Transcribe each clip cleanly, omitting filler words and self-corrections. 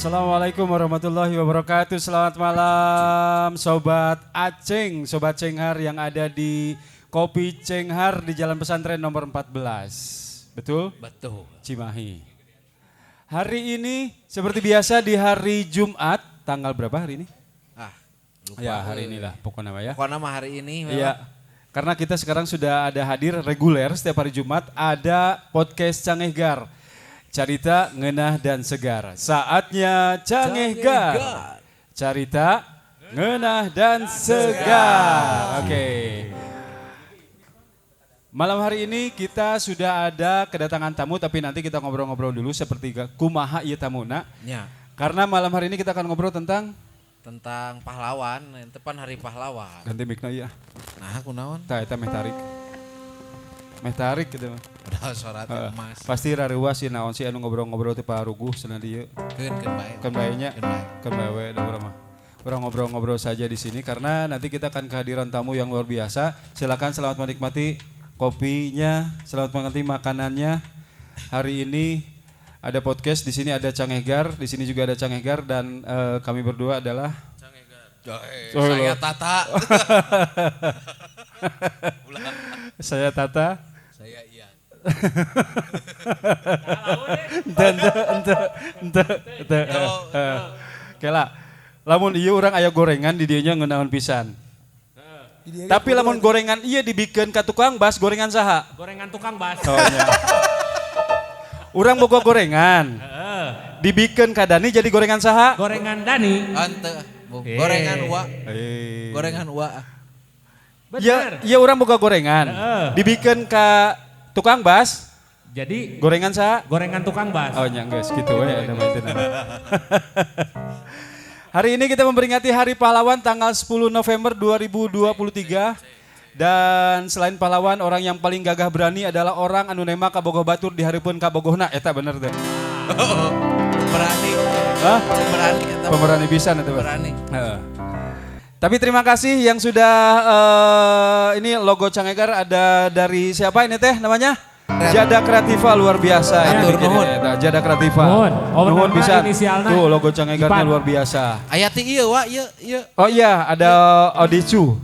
Assalamualaikum warahmatullahi wabarakatuh. Selamat malam Sobat Aceng, Sobat Cenghar yang ada di Kopi Cenghar di Jalan Pesantren nomor 14. Betul? Betul. Cimahi. Hari ini seperti biasa di hari Jumat, tanggal berapa hari ini? Lupa. Ya hari inilah pokoknya ya. Pokoknya mah hari ini. Iya. Karena kita sekarang sudah ada hadir reguler setiap hari Jumat ada podcast Cangehgar. Carita ngeunah dan segar. Saatnya Cangehgar. Carita ngeunah dan segar. Oke. Malam hari ini kita sudah ada kedatangan tamu tapi nanti kita ngobrol-ngobrol dulu seperti kumaha ieu tamuna. Ya. Karena malam hari ini kita akan ngobrol tentang pahlawan, tepan hari pahlawan. ganti mikna ieu. Nah, kunaon? Tah eta meh tarik. Meh tarik gitu mah. Udah suara emas. Pasti rareuwa si naon sih anu ngobrol-ngobrol teh paruguh cenah dieu. Keun bae. Kan baenya. Keun bae. Kan bae da urang mah. Urang ngobrol-ngobrol saja di sini karena nanti kita akan kehadiran tamu yang luar biasa. Silakan selamat menikmati kopinya, selamat menikmati makanannya. Hari ini ada podcast, di sini ada Cangehgar, di sini juga ada Cangehgar dan kami berdua adalah Cangehgar. Saya Tata. Saya Tata. Saya Ian. Ente. Kela. Lamun ieu urang aya gorengan di dieu nya ngeunaon pisan. Tapi lamun gorengan ieu dibikeun ka tukang bas gorengan saha? Gorengan tukang bas. Oh nya. Urang boga gorengan. Dibikeun ka Dani jadi gorengan saha? Gorengan Dani. Ante. Gorengan uwa. Gorengan uwa. Ya, iya urang boga gorengan. Dibikeun ka tukang bas Jadi gorengan saha? gorengan tukang bas. Oh nya geus kitu we ada mainten. Hari ini kita memperingati Hari Pahlawan tanggal 10 November 2023. Dan selain pahlawan, orang yang paling gagah berani adalah orang anu nema kabogoh batur di hareupeun kabogohna. Eta bener teh. Berani. Hah? Berani eta. Pemberani pisan eta. Berani. Heeh. Tapi terima kasih yang sudah ini logo Cangehgar ada dari siapa ini teh namanya? Jada Kreativa luar biasa ya. Atur nuhun. Jada Kreativa. Nuhun. Oh, Nuhun nama bisa. inisialna. Tuh logo Cangehgarnya Ipan. luar biasa. Aya ti ieu wa, ieu. Oh iya, ada Odicu.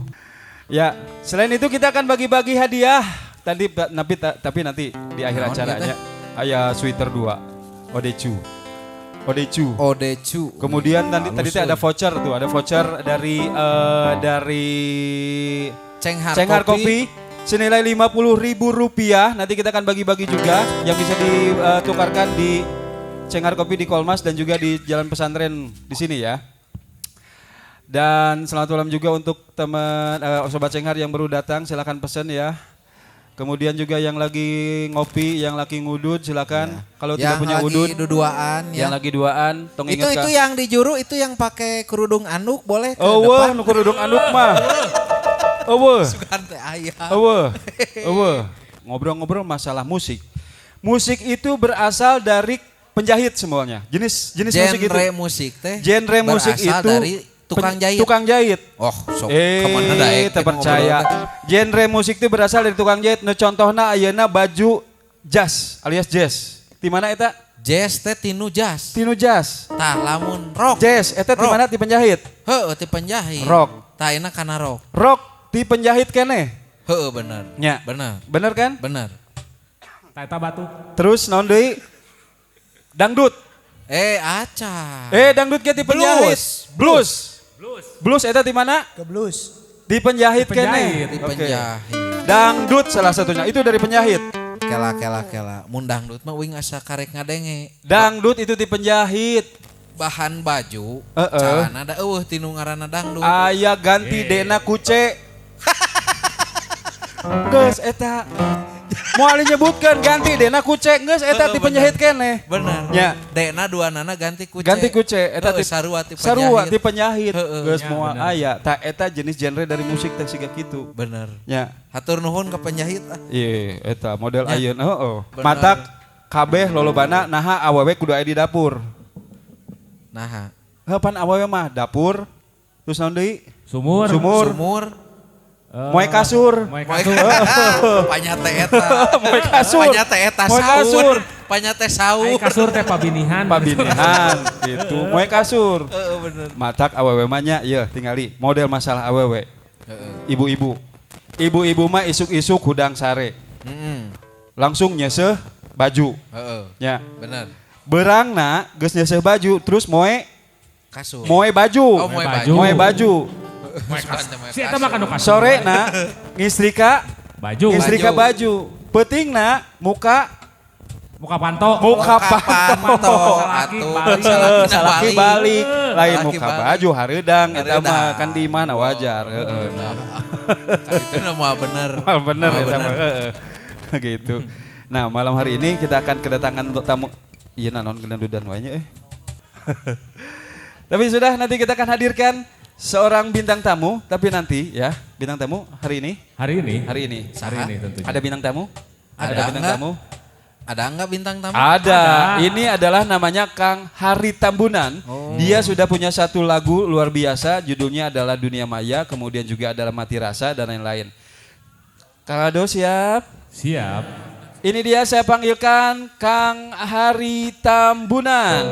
Ya, selain itu kita akan bagi-bagi hadiah. Tapi nanti di akhir Naon acaranya aya sweater 2. Odecu. Odecu. Kemudian tadi ada voucher tuh, ada voucher dari Cenghar Kopi senilai Rp50.000. Nanti kita akan bagi-bagi juga yang bisa ditukarkan di Cenghar Kopi di Kolmas dan juga di Jalan Pesantren di sini ya. Dan selamat malam juga untuk teman Sobat Cenghar yang baru datang, silakan pesen ya. Kemudian juga yang lagi ngopi, yang lagi ngudud silakan. Ya. Kalau tidak punya udud, duaan yang lagi duaan, tong ingat itu yang di juru itu yang pakai kerudung anduk boleh ke depan. depan. Nu kerudung anduk mah. Sugan teh aya. Ngobrol-ngobrol masalah musik. Musik itu berasal dari penjahit semuanya. Jenis musik itu. Genre musik itu dari tukang jahit. Tukang jahit. Oh, sok kemana daek. Terpercaya. Genre musik itu berasal dari tukang jahit. Nu contohna ayeuna baju jazz alias jazz. Di mana eta? Jazz teh tinu jazz. Tinu jazz. Tah lamun rock. Jazz eta di mana? Di penjahit. Heueuh ti penjahit. Rock. Tah enak kana rock. Rock di penjahit keneh. Heueuh bener. Nya. Bener. Bener kan? Bener. Eta batu. Terus naon deui? Dangdut. Aca. Dangdut ge di penjahit. Blues eta di mana? Ke blues. Di penjahit Di penjahit. keneh. Di Oke. penjahit. Dangdut salah satunya. Itu dari penjahit. Kela. Mun dangdut mah wing asa karek ngadenge. Dangdut itu di penjahit. Bahan baju, calana da eueuh tinu ngaranna dangdut. Aya ganti dena kuce. Geus eta. Moal nyebutkeun ganti dena kuce geus eta di penjahit keneh. Bener. Nya. Dena duanana ganti kuce. Ganti kuce eta Heueuh, di sarua ti penjahit. sarua di penjahit. Geus Ya, moal bener. aya. Tah eta jenis genre dari musik teh siga kitu. Bener. Nya. Hatur nuhun ke penjahit ah. Iya, eta model Ya. ayeuna heeh. Bener. Matak kabeh lolobana naha awewe kudu aya di dapur. Nah, Pan awewe mah dapur. Terus naon deui? Sumur. Sumur. sumur, Moe kasur. Moe Moe kasur. panyate eta. Moe kasur. Panyate eta Moe kasur. saur. Panyate saur. Ai kasur teh pabinihan. Pabinihan gitu. Moe kasur. Bener. Matak awewe mah nya ieu tingali model masalah awewe. Ibu-ibu. Ibu-ibu mah isuk-isuk hudang sare. Langsung nyeseh baju. Heeh. Ya. Bener. Berangna geus nyeseh baju terus moe Kasur. baju. Oh, moe baju. Moe baju. Moe kasur. Si eta mah kanu kasur. Sorena ngistrika baju. Peutingna muka panto. muka panto. Salaki balik. Lain Salaki muka balik. baju hareudang eta Hareudang. mah kan di mana wajar. Heeh. Itu mah bener. Bener Mah eta bener. mah. Heeh. Gitu. Nah, malam hari ini kita akan kedatangan untuk tamu. Iya nanon gendudan wae nya. Tapi sudah nanti kita akan hadirkan seorang bintang tamu, tapi nanti ya, bintang tamu hari ini. Hari ini tentunya. Ada bintang tamu? Ada bintang enggak? tamu? Ada enggak bintang tamu? Ada. Ini adalah namanya Kang Hari Tambunan. Dia sudah punya satu lagu luar biasa, judulnya adalah Dunia Maya, kemudian juga adalah Mati Rasa dan lain-lain. Kang Ado siap? Siap. Ini dia saya panggilkan Kang Hari Tambunan.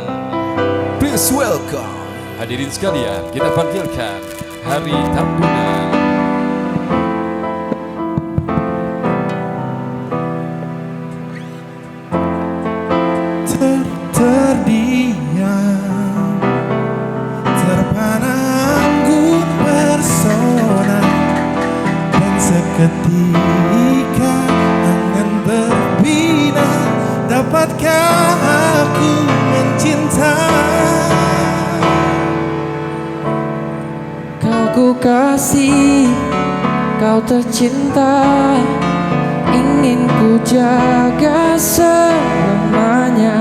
Please welcome. Hadirin sekalian, kita panggilkan Hari Tambunan. Terdiam, terpana anggun persona, dan seketika angan berbina. Dapatkah aku mencinta? Kau ku kasih, kau tercinta, ingin ku jaga selamanya.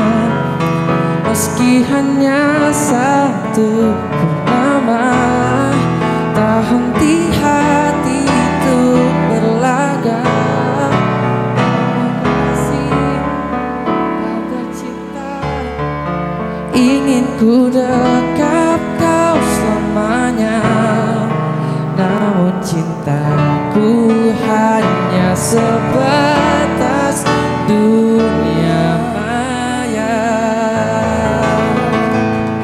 Meski hanya satu purnama, tak henti hati itu berlaga. Kau kasih, kau tercinta, ingin ku dekap kau selamanya. Namun cintaku hanya sebatas dunia maya.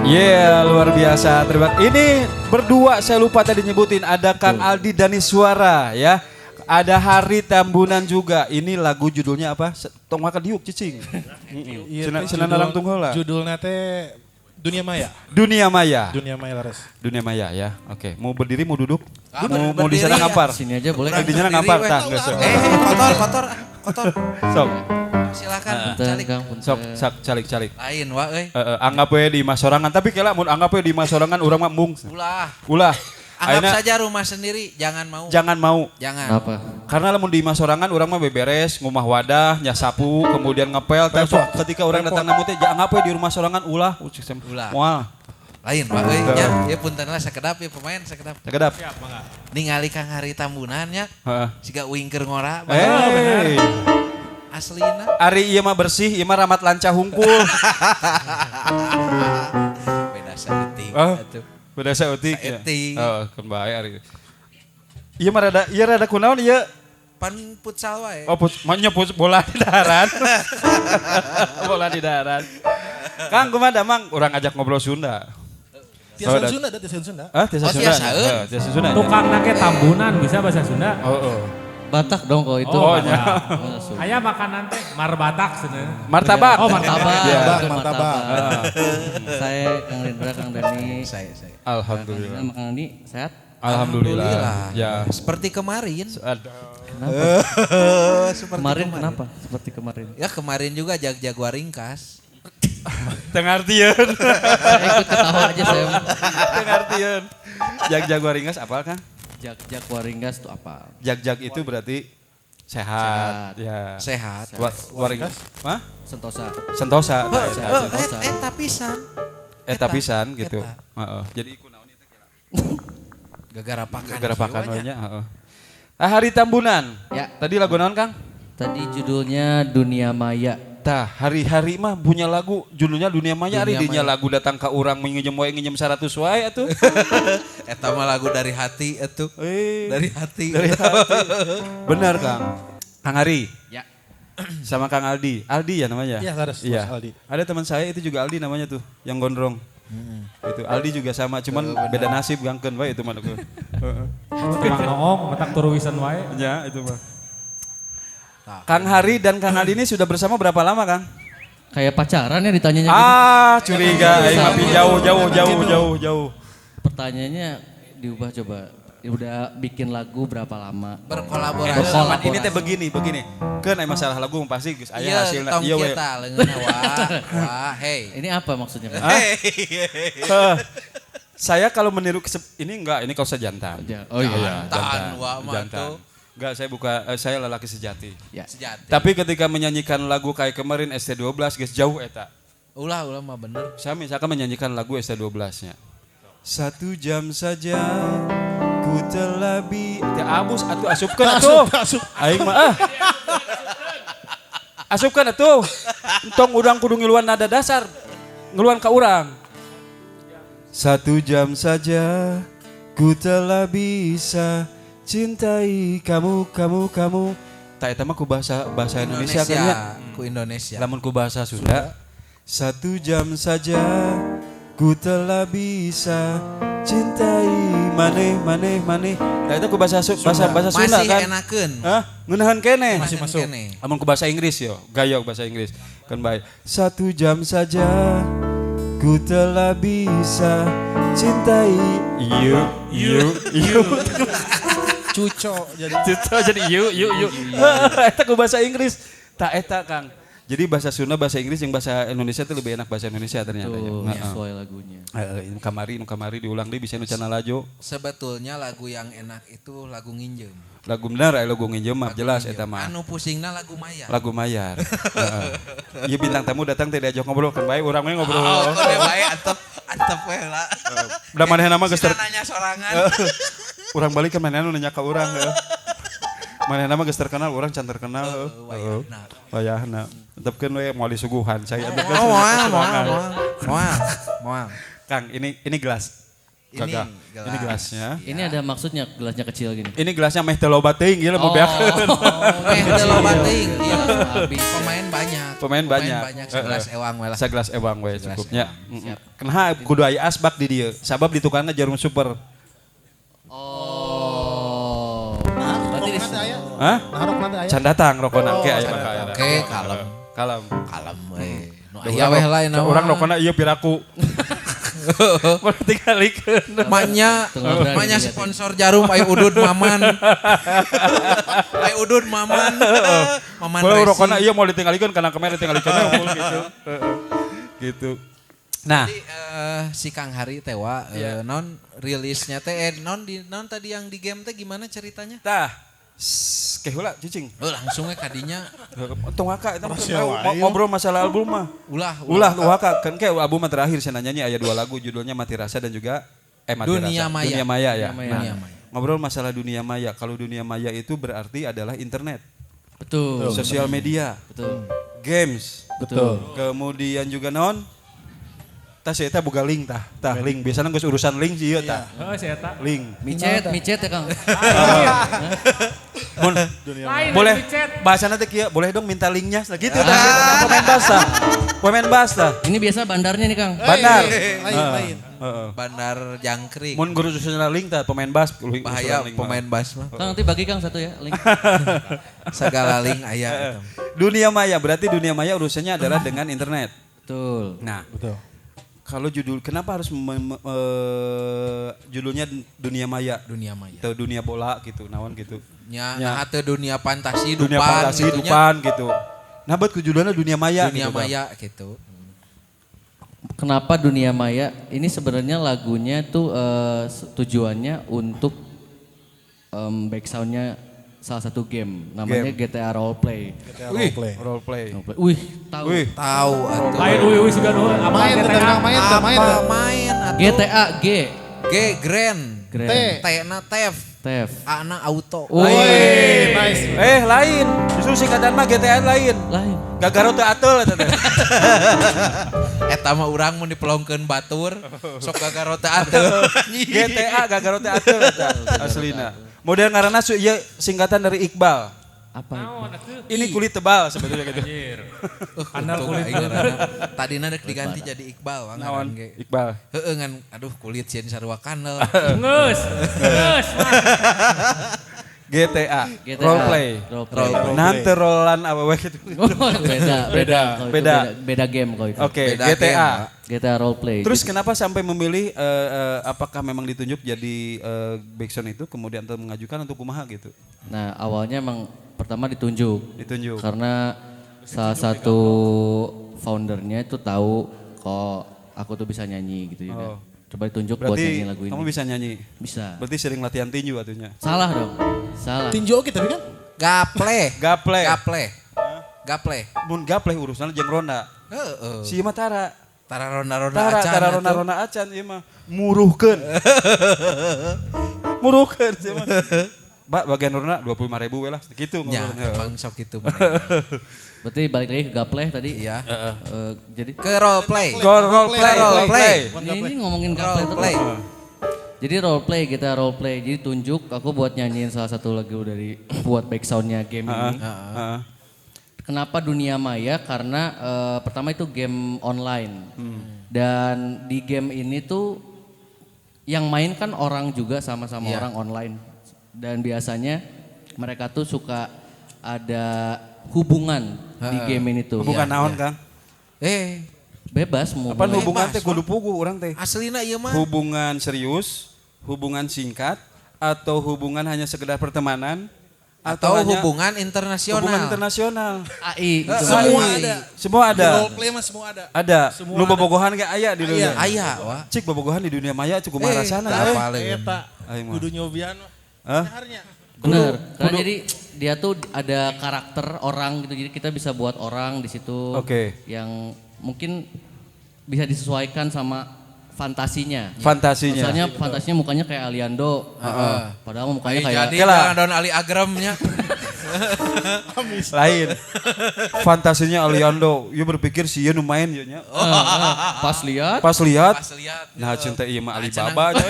Yeah, luar biasa. Terima kasih. Ini berdua saya lupa tadi nyebutin, ada Kang Aldi Daniswara ya. Ada Hari Tambunan juga. Ini lagu judulnya apa? Tong makan diuk cicing. Senang dalam tunggal. Judulnya teh Dunia Maya. Dunia Maya. Dunia Maya laras. Dunia Maya ya. Oke, mau berdiri mau duduk? Ah, mau di berdiri sana ya. ngampar? Sini aja boleh. Di sana ngampar tah, geus. Kotor. Sok, Silakan Punten, calik. Kang, punten. sok calik. Lain wa euy. Anggap we di Mas Sorangan, tapi kela mun anggap we di Mas Sorangan urang mah mung. Ulah. Anggap Ayeuna saja rumah sendiri, jangan mau. jangan mau. Jangan. Kenapa? Karena lamun di Mas Sorangan urang mah beberes, ngumah wadah, nyasapu, kemudian ngepel. Teh sok ketika urang datang namu teh anggap we di rumah Sorangan ulah. Ulah. Moal. Lain wa euy nya. Ya puntenna sakedap ya pemain sakedap. Sakedap. Ningali Kang Hari Tambunan nya. Heeh. Siga wingker ngora. Hey. Aslina. Ari ieu mah bersih, ieu mah ramat lanca hungkul. Beda saeutik Oh. atuh. Beda saeutik ya. Saeutik. Heeh, kan bae ari. Ieu mah rada kunaon ieu? Pan futsal wae. Oh, bola di darat. Bola di darat. Kang, kumaha damang urang ajak ngobrol Sunda. Tiasan Sunda, ada Tiasan Sunda. Ah, tiasa Oh, Sunda. tiasaeun. Heeh, tiasa Sunda. Tukang nake Tambunan bisa bahasa Sunda. Oh. Batak dong kalau itu. Oh, Batak. Langsung. Aya makanan teh marbatak cenah. Martabak. Oh, martabak. Iya. Betul, Martabak. Saya Kang Rindra, Kang Dani. Saya. Alhamdulillah. Kang Andi sehat? Alhamdulillah. Ya. Seperti kemarin. Seperti Kemarin kenapa? Seperti kemarin. Ya kemarin juga Jaguar ringkas. Tengartieun. Saya ikut ketawa aja saya. Tengartieun. Jag waringas apal Kang? Jak Waringgas itu apa? Jag itu berarti sehat. Ya. Sehat. Waringas. Hah? Sentosa. Sentosa. Tapisan. Tapisan gitu. Eta. Heeh. Jadi kunaon itu Gara-gara pakan. gara pakan we nya, heeh. Hari Tambunan. Ya. Tadi lagu naon Kang? Tadi judulnya Dunia Maya. Tah, hari-hari mah punya lagu judulnya Dunia Maya, ari dinya lagu datang ke urang nginjem wae nginjem 100 wae atuh. Eta mah lagu dari hati atuh. Dari hati. Benar, Kang. Kang Hari. Ya. Sama Kang Aldi. Aldi ya namanya? Iya, harus Iya. Aldi. Ada teman saya itu juga Aldi namanya tuh, yang gondrong. Itu Aldi juga sama, cuman beda nasib gangkeun wae itu mah. Mang Noong, matak turuwisan wae. Ya, itu mah. Kang Hari dan Kang Aldi ini sudah bersama berapa lama, Kang? Kayak pacaran ya ditanyanya gitu. Curiga, tapi jauh. Pertanyaannya diubah coba. Udah bikin lagu berapa lama? Berkolaborasi. Ini teh begini. Kan masalah lagu pasti geus aya hasilna. Iya, tong kita leungeunna wah, hey. Ini apa maksudnya? Saya kalau meniru ini kau sejantan. Oh iya. Tahan wah mah tuh. Enggak, saya lelaki sejati. Ya. Sejati. Tapi ketika menyanyikan lagu kayak kemarin ST12 geus jauh eta. Ulah mah bener. Saya misalkan menyanyikan lagu ST12-nya. 1 jam saja ku telah abus atuh asupkeun atuh. Aing mah asupkeun atuh. Entong urang kudu ngiluan nada dasar. Ngeluan ka urang. 1 jam saja ku telah bisa cintai kamu. Tak eta mah ku bahasa Indonesia kan ya. Ku Indonesia. Lamun ku bahasa Sunda. 1 jam saja ku telah bisa cintai maneh. Tak eta ku bahasa Sunda kan. Masih enakeun. Hah? Ngeunaheun keneh. Masih masuk. Lamun ku bahasa Inggris yo, gayok bahasa Inggris. Kan baik. 1 jam saja ku telah bisa cintai you. Cuco jadi yuk. Eta ku bahasa Inggris. Tak eta, Kang. Jadi bahasa Sunda, bahasa Inggris yang bahasa Indonesia itu lebih enak bahasa Indonesia ternyata. Tuh, sesuai lagunya. Nu kamari diulang deh bisa nu cenah lajo. Sebetulnya lagu yang enak itu lagu nginjem. Lagu benar lagu nginjem mah jelas eta mah. Anu pusingna lagu mayar. Lagu mayar. Iya bintang tamu datang teh diajak ngobrol kan bae urang we ngobrol. Oh, kode bae antep we lah. Da manehna mah geus nanya sorangan. Urang balik kan manehna nanya ka urang. Manehna mah geus terkenal, urang can terkenal. Wayahna. Antepkeun we moal disuguhan. Saya antepkeun. Moal. Kang, ini gelas. Gagah. Ini gelasnya. Ini ada maksudnya gelasnya kecil gini. Ini gelasnya meh teh loba teuing ieu mau beakeun. Meh teh loba teuing. Pemain banyak. Segelas ewang we lah. Segelas ewang we cukupnya. Kenapa kudu aya asbak di dieu? Sabab di tukangna jarum super. Berarti Hah? Can datang rokona ke aya Oke, kalem we. Nu aya we lah na. Urang rokona ieu piraku. Berarti kalikeun. Maknya sponsor jarum aya udud maman. Maman resi. Rokona ieu mau ditinggalikeun kana kemana ditinggalikeun gitu. Gitu. Nah, jadi, si Kang Hari tewa non rilisnya teh non tadi yang di game teh gimana ceritanya? Tah. Heula cicing. Langsung we kadinya. Tong haka eta ngobrol masalah album mah. Ulah haka kan kayak album terakhir saya nyanyi aya 2 lagu judulnya Mati Rasa dan juga Dunia Maya ya. Dunia Maya. Ngobrol masalah dunia maya. Kalau dunia maya itu berarti adalah internet. Betul. Sosial media. Betul. Games. Betul. Kemudian juga tah saya eta boga link tah link biasanya geus urusan link sih ieu tah. Heeh, si eta. Link. Micet ya Kang. Boleh bahasana teh kieu, boleh dong minta linknya gitu tah. Pemain bass tah. Ini biasa bandarnya nih Kang. Bandar. Lain. Bandar Jangkrik. Mun guru susunan link tah pemain bass. Bahaya pemain bass mah. Kang nanti bagi Kang satu ya link. Segala link aya. Dunia maya berarti dunia maya urusannya adalah dengan internet. Betul. Nah, betul. Kalau kenapa harus judulnya dunia maya? Dunia maya. Atau dunia bola gitu, naon gitu. Nah, atau dunia fantasi, dunia fantasi, dupan gitu. Nah, buat judulnya dunia maya. Dunia gitu, maya gitu. Kenapa dunia maya? Ini sebenarnya lagunya tuh tujuannya untuk backsoundnya salah satu game namanya GTA Roleplay. Roleplay. Wih, tahu. Lain wih juga nu Main GTA Grand. T na Tef. Tef. A na auto. Nice. Lain. Justru Justru singkatan mah GTA lain. Lain. Gagaro teu ateul eta teh. Eta mah urang mun dipelongkeun batur, sok gagaro teh ateul. GTA Gagaro teu ateul eta aslina. Model ngaranna ieu singkatan dari Iqbal. Apa itu? Ini kulit tebal sebetulnya gitu. Andal kulit. Tadina rek diganti jadi Iqbal Naon ngaran ge. Iqbal. Heueuh ngan aduh kulit sieun sarua kanel. Ngeus. GTA. GTA. Roleplay. Roleplay. Nanti rolan apa wae gitu. Beda game kok itu. Oke, Beda GTA. game, GTA roleplay. Terus kenapa sampai memilih apakah memang ditunjuk jadi backsound itu kemudian atau mengajukan untuk kumaha gitu? Nah, awalnya emang pertama ditunjuk. Ditunjuk. Karena salah satu foundernya itu tahu kok aku tuh bisa nyanyi gitu juga. Oh. Coba ditunjuk buat Berarti nyanyi lagu ini. kamu bisa nyanyi. Bisa. Berarti sering latihan tinju atunya. Salah dong. Salah. Tinju oke tapi kan? Gaple. Gaple. Gaple. Gaple. Mun gaple urusan jeung ronda. Heeh. Si mah tara. Tara ronda-ronda Tara acan. tara ronda-ronda acan ieu mah muruhkeun. Muruhkeun si mah. Mbak bagian ronda 25.000 we lah kitu Ya, ngomongna. emang sok kitu. Berarti balik lagi ke gapleh tadi. Iya. Jadi Ke role play. Role play. ini ngomongin gapleh Role play. terus. Jadi roleplay, kita roleplay. Jadi tunjuk aku buat nyanyiin salah satu lagu dari buat backsoundnya game ini. Heeh. Kenapa dunia maya? Karena pertama itu game online. Dan di game ini tuh yang main kan orang juga sama-sama orang online. Dan biasanya mereka tuh suka ada hubungan di game ini tuh. Hubungan naon Kang? Bebas mau Apa mulai. hubungan teh kudu pugu urang teh? Aslina ieu mah. Hubungan serius, hubungan singkat, atau hubungan hanya sekedar pertemanan, Atau hanya hubungan internasional. hubungan internasional. AI gitu. Semua AI. ada. Semua ada. Di role play mah semua ada. Ada. Semua Lu ada. bobogohan ge aya di dunia. Aya, wah. Cik bobogohan di dunia maya cukup marasana. tak eh. paling. Eta Aing mah. kudu nyobian mah. Hah? Harnya. Bener. Karena jadi dia tuh ada karakter orang gitu. Jadi kita bisa buat orang di situ Oke. yang mungkin bisa disesuaikan sama fantasinya. Fantasinya. Misalnya fantasinya mukanya kayak Aliando. Padahal mukanya kayak Jadi Oke lah. jangan daun Ali Agramnya. Lain. Fantasinya Aliando, ieu berpikir si ieu nu main ieu nya. pas lihat Pas lihat, Pas lihat. nah cinta ieu mah Nah, Alibaba nya.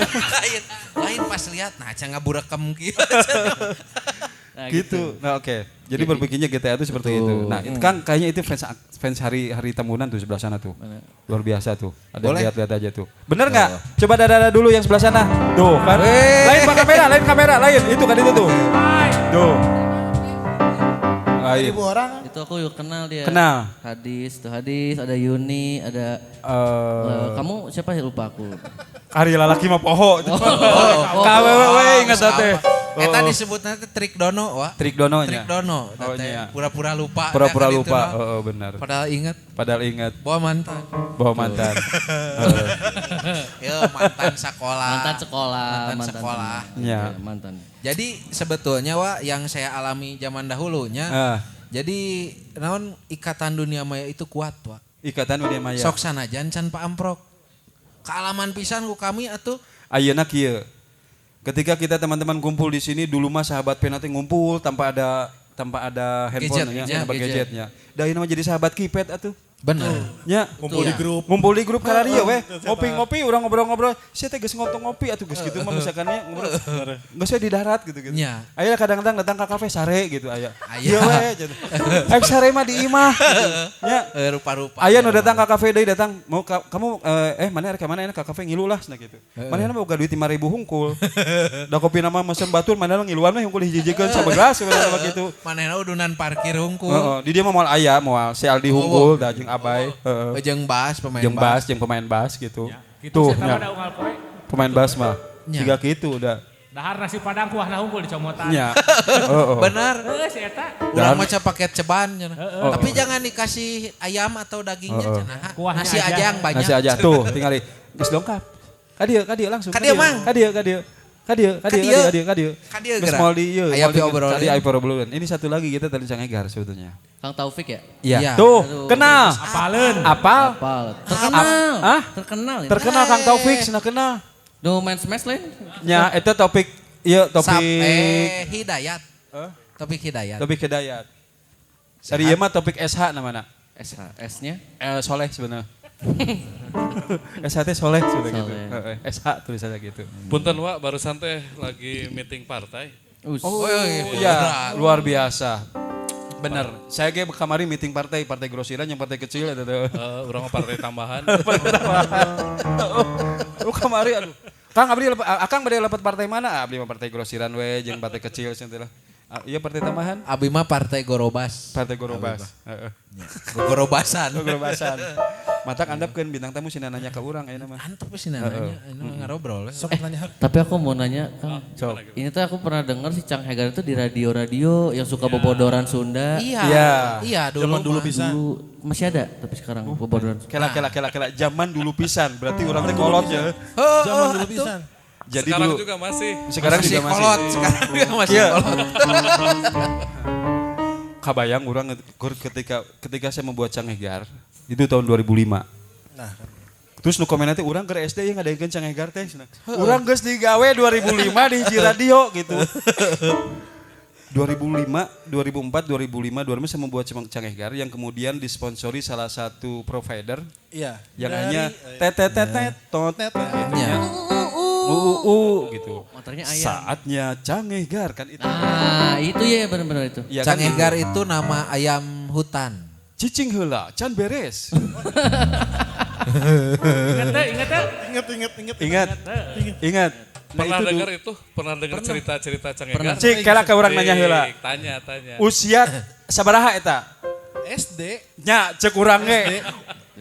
lain pas lihat, nah can ngaburekem kieu. nah, Gitu. Nah, oke. Jadi berpikirnya GTA itu seperti itu. Nah, itu kan kayaknya itu fans hari Tamunan tuh sebelah sana tuh. Luar biasa tuh. Ada Boleh. lihat-lihat aja tuh. Bener nggak? Coba dada dulu yang sebelah sana. Tuh kan. Lain pak kamera, lain. Itu kan itu tuh. Tuh. Lain. 1000 orang. Itu aku yuk kenal dia. Kenal. Hadis, ada Yuni, ada kamu siapa sih lupa aku. Hari lalaki mah poho. KWW ingat teh. Eta disebut nanti trik dono, wah. Trik dono Trik nya. dono, Oh, teh nya. pura-pura lupa. Pura-pura Kan itu lupa. mah. Oh, benar. Padahal ingat Padahal ingat bawa mantan. bahwa mantan. Ya mantan sekolah. Mantan sekolah, Mantan sekolah. teman. Ya. Iya, mantan. Jadi sebetulnya wah yang saya alami zaman dahulunya. Jadi naon ikatan dunia maya itu kuat wah. Ikatan dunia maya. Sok sanajan can paamprok. Kealaman pisan ku kami atuh. Ayeuna kieu. Ketika kita teman-teman kumpul di sini dulu mah sahabat pena teh ngumpul tanpa ada handphone Gadget, tanpa gadgetnya. Da ieu mah jadi sahabat kipet atuh. Bener. Nya Ngumpul di grup. ngumpul di grup karario we. Ngopi-ngopi urang ngobrol-ngobrol. Sia teh geus ngopi atuh geus kitu mah misalkannya ngobrol. Geus we di darat gitu. Nya. Aya kadang-kadang datang ke kafe sare gitu aya. Aya. Ieu we. Ek sare mah di imah. Gitu. Nya. Rupa-rupa. Aya nu datang ke kafe deui datang mau kamu mana rek mana ka kafe ngilu lah cenah gitu. Manehna boga duit 5.000 hungkul. Da kopi nama mesen batur manehna ngiluan mah hungkul hiji-hijikeun sabelas sebenarnya gitu. Manehna udunan parkir hungkul. Heeh, di dia mah moal aya moal si Aldi hungkul da jeung Abay. Heeh. Jeung bass pemain Jeung bass. bass jeung pemain bass gitu. Gitu Tuh saya nya. ada unggal poe. Pemain bass mah. Nya. Siga kitu udah. Dahar nasi padang kuah nah unggul dicomotan. Nya. Heeh. Benar. Si eta. Urang maca paket ceban cenah. Tapi jangan dikasih ayam atau dagingnya cenah. Kuahnya Nasi aja. aja yang banyak. Nasi aja tuh tinggal geus dongkap. Ka dieu langsung. Ka dieu, Mang. Ka dieu. Ka dieu Geus Geus moal di ieu. Aya moal di- obrolin. Tadi aya obrolin. Ini satu lagi kita tadi sangegar sebetulnya. Kang Taufik ya? Iya. Tuh, kenal. Apaleun. Apal? Apal. Terkenal. Hah? Terkenal. ini. Terkenal Kang Taufik, cenah kenal. No Man's Smash lain? Nya eta topik ieu topik Hidayat. Hah? Topik Hidayat. Topik Hidayat. Dari ieu mah topik SH namanya. SH, S-nya? Soleh sebenarnya. SH teh soleh sudah gitu. Soleh. SH tulisannya gitu. Punten Wak, barusan teh lagi meeting partai. Iya, luar biasa. Bener, saya ge kamari meeting partai Grosiran yang partai kecil eta teh. Urang mah partai tambahan. Kamari aduh. Kang Akang bade lepet partai mana? Abdi mah partai Grosiran we jeung partai kecil cenah. Iya partai tambahan. Abi mah partai Gorobas. Partai Gorobas. Heeh. Gorobasan. Gorobasan. Matak andapkeun bintang tamu sina nanya ka urang ayeuna mah. Antep sih nanya, ngarobrol. Sok nanya. Tapi aku mau nanya, Kang. Ini tuh aku pernah dengar si Cang Hegar itu di radio-radio yang suka bobodoran Sunda. Iya, Zaman dulu pisan. Dulu masih ada, tapi sekarang bobodoran. Kela zaman dulu pisan. Berarti urang teh kolot ya. Zaman dulu pisan. Jadi Sekarang dulu juga masih. sekarang masih juga masih. kolot, sekarang juga masih Iya. kolot. Kabayang orang ketika saya membuat Cang Hegar itu tahun 2005. Nah, Terus nu komennya teh urang ke SD yang ngadaikeun Cang Hegar teh. Urang geus digawe 2005 di hiji radio gitu. 2005, 2004, 2005, 2005 saya membuat Cang Hegar yang kemudian disponsori salah satu provider iya. yang Dari, hanya tetetetet tot gitu. Motornya ayam. Saatnya Cang Hegar kan itu. Ah, itu ya benar-benar itu. Ya Cang kan, Hegar itu nama ayam hutan. cicing heula, can beres. Ingat. Nah, Pernah itu dengar itu? Pernah dengar cerita-cerita Cang Hegar? Cik, kala ke urang nanya heula. Tanya. Usia sabaraha eta? SD. Nya cek urang ge.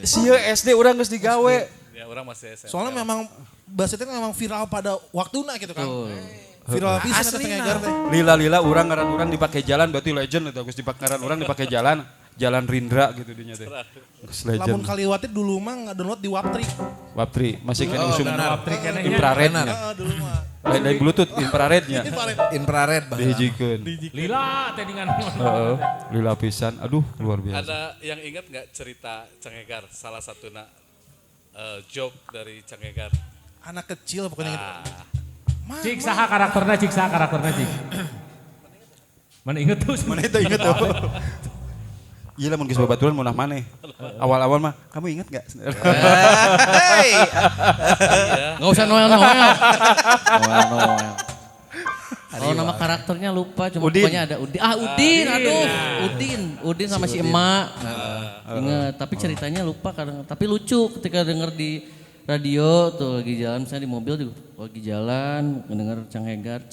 Sieu SD urang geus digawe. Ya, orang masih SMP. Soalnya memang bahasa itu memang viral pada waktuna gitu kan. Oh. Viral pisan eta Cang Hegar teh. Lila urang ngaran urang dipake jalan berarti legend eta geus dipake ngaran urang dipake jalan. Jalan Rindra gitu dinya teh. Geus Lamun legend. Kaliwati dulu mah download di Waptrik. Waptri masih kena usum Infrared. infrarednya. Dulu mah. Lain Bluetooth infrarednya. Infrared bahasa. Dihijikeun. Lila teh dengan Heeh. Lila pisan. Aduh, luar biasa. Ada yang ingat nggak cerita Cang Hegar? Salah satu joke dari Cang Hegar. Anak kecil pokoknya gitu. Cik saha karakternya cik. Mana inget tuh? Mana itu inget tuh? Iya lah mun geus babaturan munah maneh. Awal-awal mah kamu inget enggak? Nggak usah Noel. Kalau nama karakternya lupa, cuma Udin. pokoknya ada Udin. Udin, aduh. Udin sama si Emak. Ingat, tapi ceritanya lupa kadang. Tapi lucu ketika denger di radio tuh lagi jalan, misalnya di mobil tuh lagi jalan, mendengar Cang Hegar.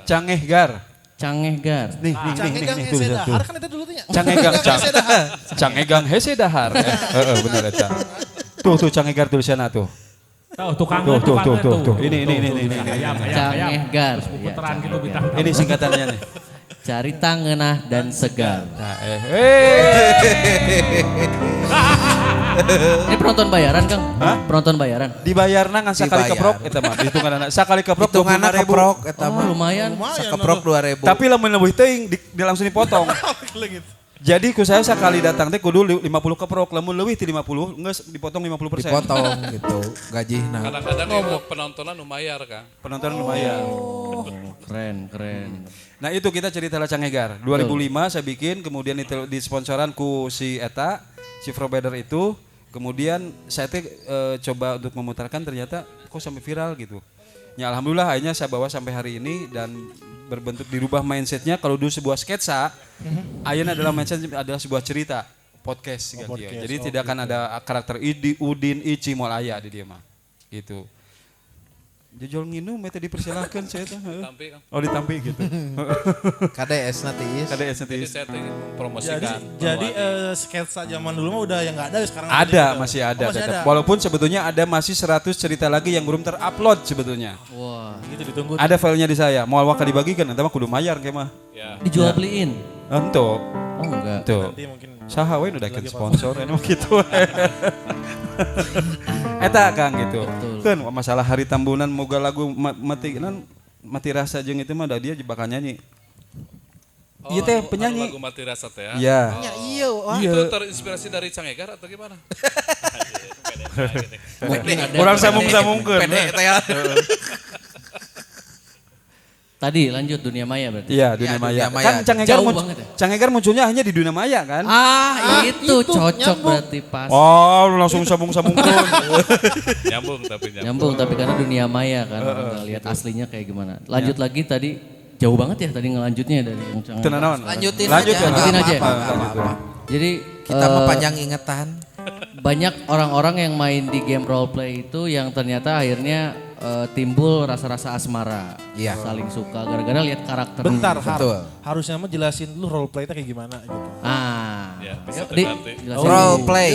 Cang Hegar. Nih, Cang Hegang tuh. hese dahar kan itu dulu teh nya. Cang Hegang, Cang Hegang hese dahar. Heeh, bener eta. Tuh Cang Hegar tulisanna tuh. Tahu tukang Tuh. Ini. Cang Hegar. Putaran gitu bintang. Ini singkatannya nih. Carita ngeunah dan segar. Nah, Ini penonton bayaran, Kang? Hah? Penonton bayaran. dibayarna ngan sakali Dibayar. keprok eta mah. Hitunganna sakali keprok Hitunganna 25.000. keprok eta Oh, mah. lumayan. Sakeprok 2.000. Tapi lamun leuwih teuing di langsung dipotong. Jadi ku saya sekali datang teh kudu 50 keprok, lamun leuwih ti 50 geus dipotong 50%. Dipotong gitu gajihna. Kadang-kadang penontonan lumayan kan. Penonton lumayan. Oh, keren. Nah itu kita cerita Cang Hegar. 2005 saya bikin, kemudian itu disponsoran ku si Eta, si provider itu. Kemudian saya teh coba untuk memutarkan ternyata kok sampai viral gitu. Ya alhamdulillah akhirnya saya bawa sampai hari ini dan berbentuk dirubah mindsetnya. Kalau dulu sebuah sketsa, ayeuna adalah mindset adalah sebuah cerita podcast. Jadi tidak akan ada karakter Udin, Ici, moal aya di dia mah. Gitu. Jajal nginum eta dipersilahkan saya teh. Tampi kan. Oh ditampi gitu. KDS nanti is. KDS nanti. Jadi saya promosikan. Jadi sketsa zaman dulu mah udah yang enggak ada sekarang. Ada, masih ada Oh, masih tetap. ada. Walaupun sebetulnya ada masih 100 cerita lagi yang belum terupload sebetulnya. Wah, Gitu ditunggu. Ada filenya di saya. Mau waka dibagikan, nanti mah kudu mayar kayak mah. Ya. dijual beliin. Untuk, Oh enggak. tuh. Nanti mungkin Saha we nu dakeun sponsor emang gitu. Eta Kang gitu. Kan masalah hari tambunan moga lagu mati rasa jeung itu mah da dia bakal nyanyi. Iya teh penyanyi. Lagu Mati Rasa teh ya. Iya. ya iya wah. Itu terinspirasi dari Cang Hegar atau gimana? Mungkin ada. Kurang sambung-sambungkeun. Pede eta ya. Tadi lanjut dunia maya berarti. Iya, dunia maya. dunia maya. Kan Jauh banget ya? Cang Egar munculnya hanya di dunia maya kan? Itu cocok nyambung. berarti pas. Oh, lu langsung sambung-sambungkan. Nyambung tapi karena dunia maya kan orang nggak lihat aslinya kayak gimana. Lanjut lagi tadi jauh banget ya tadi ngelanjutnya dari yang Cang. Tenan naon? Lanjutin Lanjut aja. ya. Lanjutin nggak aja. apa-apa. Jadi Kita mau panjang ingetan. banyak orang-orang yang main di game role play itu yang ternyata akhirnya timbul rasa-rasa asmara, Iya. saling suka gara-gara lihat karakter. Bentar, Betul. harusnya mah jelasin dulu role play-nya kayak gimana gitu. Ah, Ya, bisa Di- diganti. jelasin. Role play.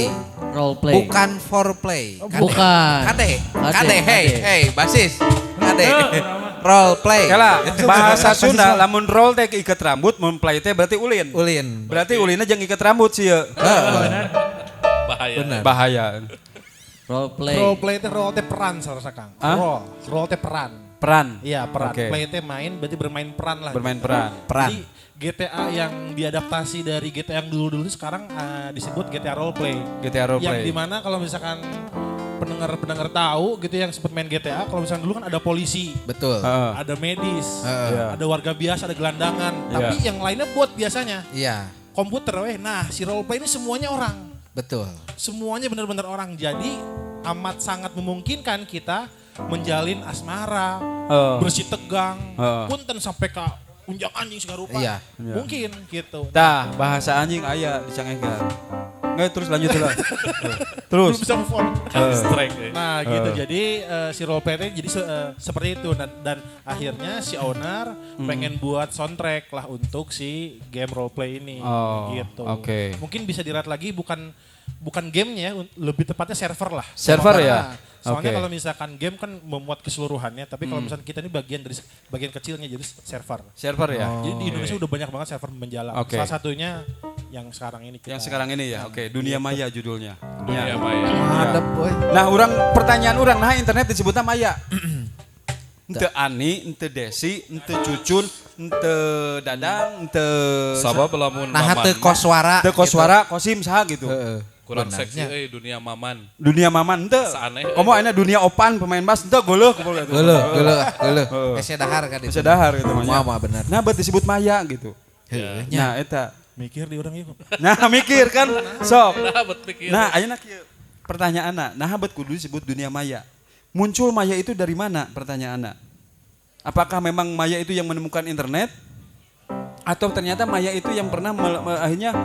Role play. Bukan foreplay. Bukan. Kade, hey, basis. Kade. Role play. Kala, bahasa Sunda lamun roll teh ikat rambut, mun play teh berarti ulin. Ulin. Berarti ulinnya jeung ikat rambut sih ya. Bahaya. Benar. Bahaya. Role play. Role play itu role teh peran salah Kang. Hah? Role teh peran. Peran. Iya, peran. Oke. Play teh main berarti bermain peran lah. Bermain gitu. peran. Peran. Jadi GTA yang diadaptasi dari GTA yang dulu-dulu sekarang disebut GTA role play. GTA role Yang play. dimana kalau misalkan pendengar tahu gitu yang sempat main GTA, kalau misalkan dulu kan ada polisi, Betul. Heeh. ada medis, Iya. ada warga biasa, ada gelandangan. Iya. Tapi yang lainnya buat biasanya Iya, komputer weh. Nah, si role play ini semuanya orang. betul. Semuanya benar-benar orang. Jadi amat sangat memungkinkan kita menjalin asmara, bersih tegang, punten sampai ke unjang anjing segala rupa. Iya. Mungkin gitu. Tah, bahasa anjing aya di Cang Egar. Nggak, terus lanjut dulu. Terus. Belum bisa move on. Strike. Nah gitu, jadi si role play jadi seperti itu dan akhirnya si owner pengen buat soundtrack lah untuk si game role play ini Oh, gitu. oke. Mungkin bisa dilihat lagi bukan gamenya, lebih tepatnya server lah. Server Karena- ya? Soalnya Oke. kalau misalkan game kan memuat keseluruhannya, tapi kalau misalkan kita ini bagian dari bagian kecilnya jadi server. Server ya? Jadi di Indonesia udah banyak banget server menjalan. Oke. Salah satunya yang sekarang ini. Yang sekarang ini ya, oke. Dunia Maya judulnya. Dunia Ya. maya. Hadap, boy. Nah, pertanyaan orang, nah internet disebutnya Maya. Ente Ani, ente Desi, ente Cucun, ente Dadang, ente Sabab lamun Nah, maman. teu koswara. ente Koswara, Kosim saha gitu. Kurang Benarnya. seksi dunia maman. Dunia Maman ente. Saaneh. Komo aya dunia Opan pemain bas ente geuleuh kumpul gitu. Geuleuh. Ese dahar kan itu. Bisa dahar gitu mah. Mama benar. Nah, buat disebut Maya gitu. Heuh. Nah, eta. mikir di orang itu. Nah, mikir kan. Sok. Nah, bet pikir. Nah, ayeuna kieu pertanyaanna. Nah, bet kudu disebut dunia Maya. Muncul Maya itu dari mana? Pertanyaanna. Apakah memang Maya itu yang menemukan internet? Atau ternyata Maya itu yang pernah akhirnya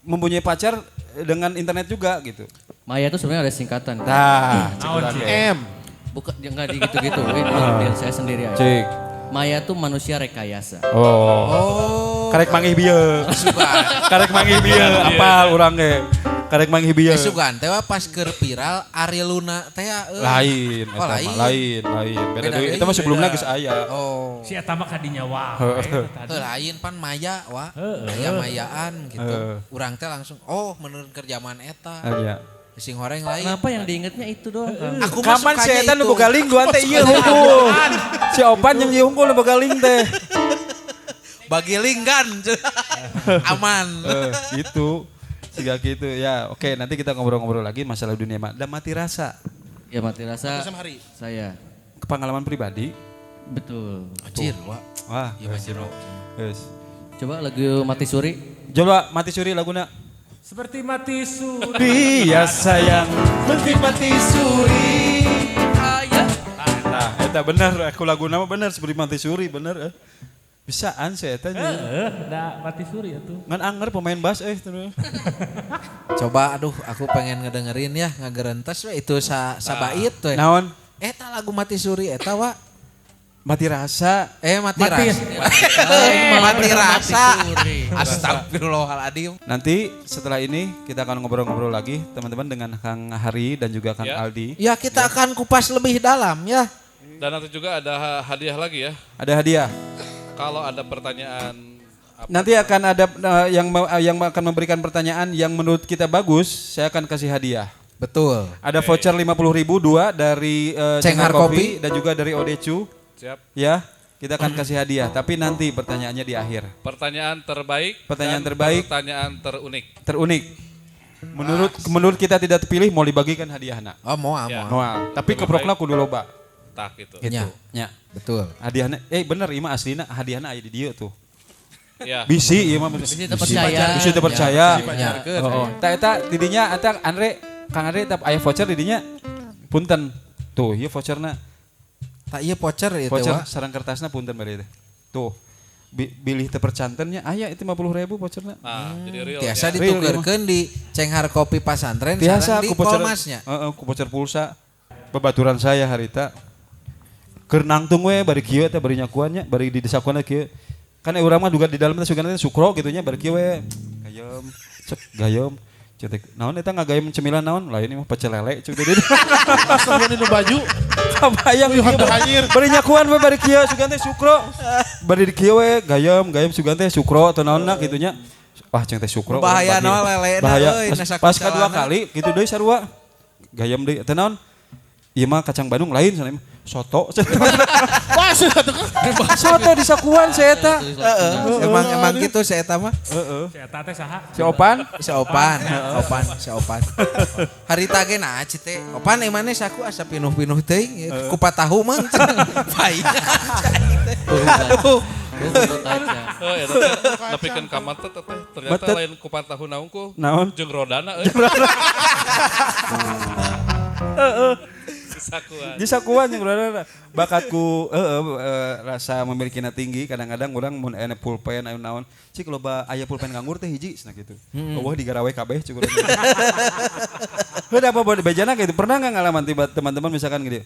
mempunyai pacar dengan internet juga gitu. Maya itu sebenarnya ada singkatan. Nah, M. Bukan enggak gitu-gitu, diri saya sendiri aja. cik. Maya tuh manusia rekayasa. Oh. Karek manggih bieu. Karek manggih bieu, apal urang ge. Karek manggih bieu. Sugan teh pas keur viral Ari Luna teh Lain, eta Oh, mah lain. lain. Beda Beda deui. deui, Itu mah sebelumnya beda. geus aya. Oh. Si eta mah kadinya wah. Teu lain pan Maya wa. Maya-mayaan gitu. Urang teh langsung menurun ke zaman eta. Aya. Sing horeng lain. Kenapa yang diingetnya itu doang? Kang? Aku mah Kapan si sukanya Eta nu itu. boga lingguan teh ieu hungkul. Si Opan yang ieu hungkul nu boga ling teh. Bagi linggan. Aman. Gitu. Siga gitu ya. Oke, nanti kita ngobrol-ngobrol lagi masalah dunia dan mati rasa. Ya mati rasa Sama hari. saya. Pengalaman pribadi. Betul. Anjir, wa. Wah, Iya Mas Jiro. geus. Coba lagu Mati Suri. Coba mati suri laguna. Seperti mati suri. Dia sayang mati suri. Nah, eta bener aku laguna mah bener seperti mati suri bener. Bisaan sih eta nya. Da mati suri atuh. Ngan anger pemain bass terus. Coba aduh aku pengen ngedengerin ya ngagerentes we itu sabait we. Naon? Eta lagu Mati Suri eta wa. Mati rasa. Mati rasa. Mati rasa. Astagfirullahaladzim. Nanti setelah ini kita akan ngobrol-ngobrol lagi teman-teman dengan Kang Hari dan juga Kang Ya. Aldi. Ya kita akan kupas lebih dalam ya. Dan nanti juga ada hadiah lagi ya. Ada hadiah. Kalau ada pertanyaan Nanti akan ada yang akan memberikan pertanyaan yang menurut kita bagus, saya akan kasih hadiah. Betul. Ada voucher 50.000 dua dari Cenghar Kopi dan juga dari Odecu. siap. Ya, kita akan kasih hadiah. Tapi nanti pertanyaannya di akhir. Pertanyaan terbaik. Pertanyaan dan terbaik. Pertanyaan terunik. Terunik. Menurut kita tidak terpilih, mau dibagikan hadiah nak. Oh mau Ya. mau. Tapi keprokna kudu loba. tak gitu. Nya. Ya. Betul. Hadiahnya, bener ima aslina hadiahnya aya di dieu tuh. Ya. Bisi ieu mah bener. Bisi teu percaya. Bisi teu percaya. Dipajarkeun. Oh. Eta didinya eta Kang Andre tap aya voucher didinya. Punten. Tuh, ieu voucherna. Tak ieu voucher ieu teh Voucher wa. sareng kertasna punten bari teh. Tuh. Bilih teu percantennya aya itu 50.000 voucherna. Jadi real Biasa ya. ditukerkeun di Cenghar Kopi Pasantren Biasa sareng di ku voucher. Polmasnya. Heeh, ku voucher pulsa. Babaturan saya harita. Keur nangtung we bari kieu teh bari nyakuannya, bari di desakuanna kieu. Kan urang mah juga di dalam teh sugana teh sukro gitu nya bari kieu we. Gayem, cek gayem. Cetek naon eta ngagayem cemilan naon? Lain mah pecel lele cek teh. Langsung di baju. Kabayang kieu bari nyakuan we bari kieu sugana teh sukro. Bari di kieu we gayem sugana teh sukro atau naonna kitu nya. Wah ceng teh sukro. Bahaya naon lele Bahaya. euy Pas kedua kali gitu deui sarua. Gayem deui teh naon? Ieu mah kacang Bandung lain sana mah. Soto. Wah, sudah tuh kan. Soto di sakuan si eta. Emang gitu si eta mah. Si eta teh saha? Si Opan. Si Opan. Harita ge nah teh. Opan emane saku asa pinuh-pinuh teuing kupat tahu mah. Baik. Aduh. Oh, eta teh nepikeun ka mata teh ternyata lain kupat tahu naungku. Naon? Jeung rodana Di sakuan yang berada bakatku rasa memilikinya tinggi kadang-kadang orang mun ene pulpen anu naon cik loba aya pulpen nganggur teh hiji cenah kitu. Wah digarawe kabeh cik urang. Heuh apa bejana gitu pernah enggak ngalaman tiba teman-teman misalkan gitu.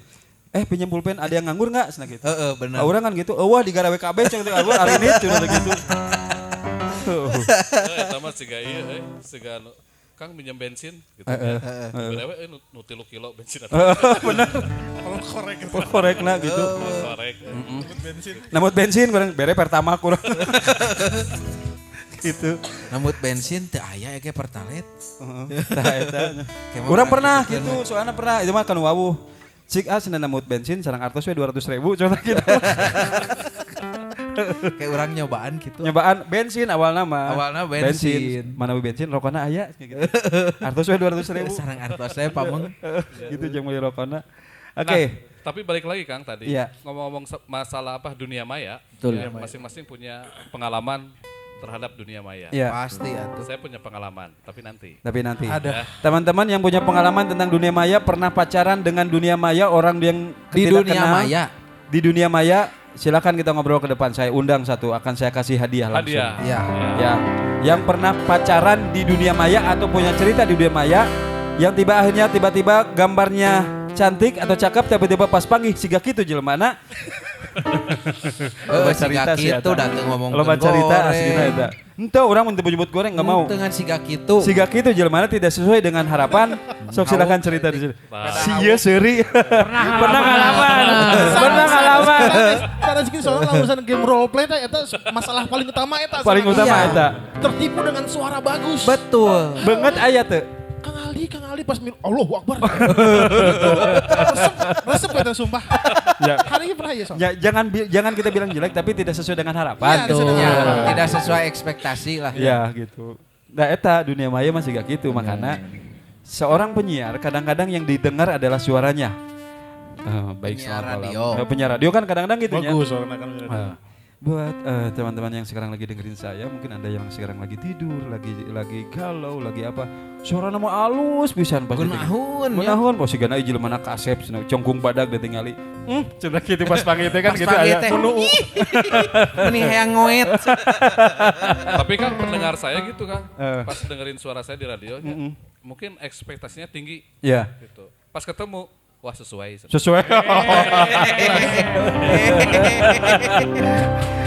Pinjam pulpen ada yang nganggur enggak cenah gitu. Bener. Urang kan gitu. Wah digarawe kabeh cik nganggur ari ini cenah gitu. eta mah siga ieu siga Kang minjem bensin gitu. Berewe nu 3 kilo bensin atau Bener. Korekna gitu. korek. Namut bensin bareng bere pertama kurang. Gitu. Namut bensin teu aya ge Pertalite. Tah eta. Urang pernah gitu, soalnya pernah itu mah kan wawuh. Cik cenah namut bensin sareng artos we 200.000 contoh gitu. Kayak orang nyobaan gitu. Nyobaan bensin awal nama. Awalna bensin. Mana bensin rokona aya gitu. Artos we 200.000. Sareng artos saya pameng. Gitu jeung meuli rokona. Oke. Tapi balik lagi Kang tadi Iya. ngomong-ngomong masalah dunia maya. Betul. Ya, masing-masing punya pengalaman terhadap dunia maya. Iya. Pasti atuh. Saya punya pengalaman, tapi nanti. Tapi nanti. Ada. Teman-teman yang punya pengalaman tentang dunia maya pernah pacaran dengan dunia maya orang yang Di tidak dunia kenal. maya. Di dunia maya silakan kita ngobrol ke depan. Saya undang satu akan saya kasih hadiah langsung. Hadiah. Ya. Ya, yang pernah pacaran di dunia maya atau punya cerita di dunia maya yang tiba-tiba gambarnya cantik atau cakep tiba-tiba pas panggih siga kitu jelmana. Loba Siga sih kitu eta. dateng ngomong Loba cerita aslinya eta. Henteu urang mun teu menyebut goreng enggak mau. Dengan siga kitu. Siga kitu jelmana tidak sesuai dengan harapan. Sok silakan cerita di sini. Sia seuri. Pernah ngalaman. Pernah ngalaman. Karena sih soalnya urusan game role play teh eta masalah paling utama eta. Paling utama Iya. eta. Tertipu dengan suara bagus. Betul. Banget aya teu. Kang Aldi pas Allahu Akbar. Resep eta sumpah. Ya. Hari ini pernah ya soal. Ya, jangan kita bilang jelek tapi tidak sesuai dengan harapan. Iya, sesuai dengan Ya, harapan. tidak sesuai ekspektasi lah. Ya gitu. Nah eta dunia maya masih gak gitu makanya seorang penyiar kadang-kadang yang didengar adalah suaranya. Baik Penyiar selamat malam. radio. Penyiar radio kan kadang-kadang gitu ya. Bagus soalnya kan. Buat teman-teman yang sekarang lagi dengerin saya, mungkin Anda yang sekarang lagi tidur, lagi galau, lagi apa. Suarana mah alus pisan pas Gunahun, ya. Gunahun pos sigana ieu jelema kasep cenah congkung badag ditingali. Cenah kitu pas panggil teh kan Pas gitu panggil aya. teh. Mending hayang ngoet. Tapi kan pendengar saya gitu Kang, Eh. pas dengerin suara saya di radio, mungkin ekspektasinya tinggi Ya, gitu. Pas ketemu, wah sesuai. sesuai.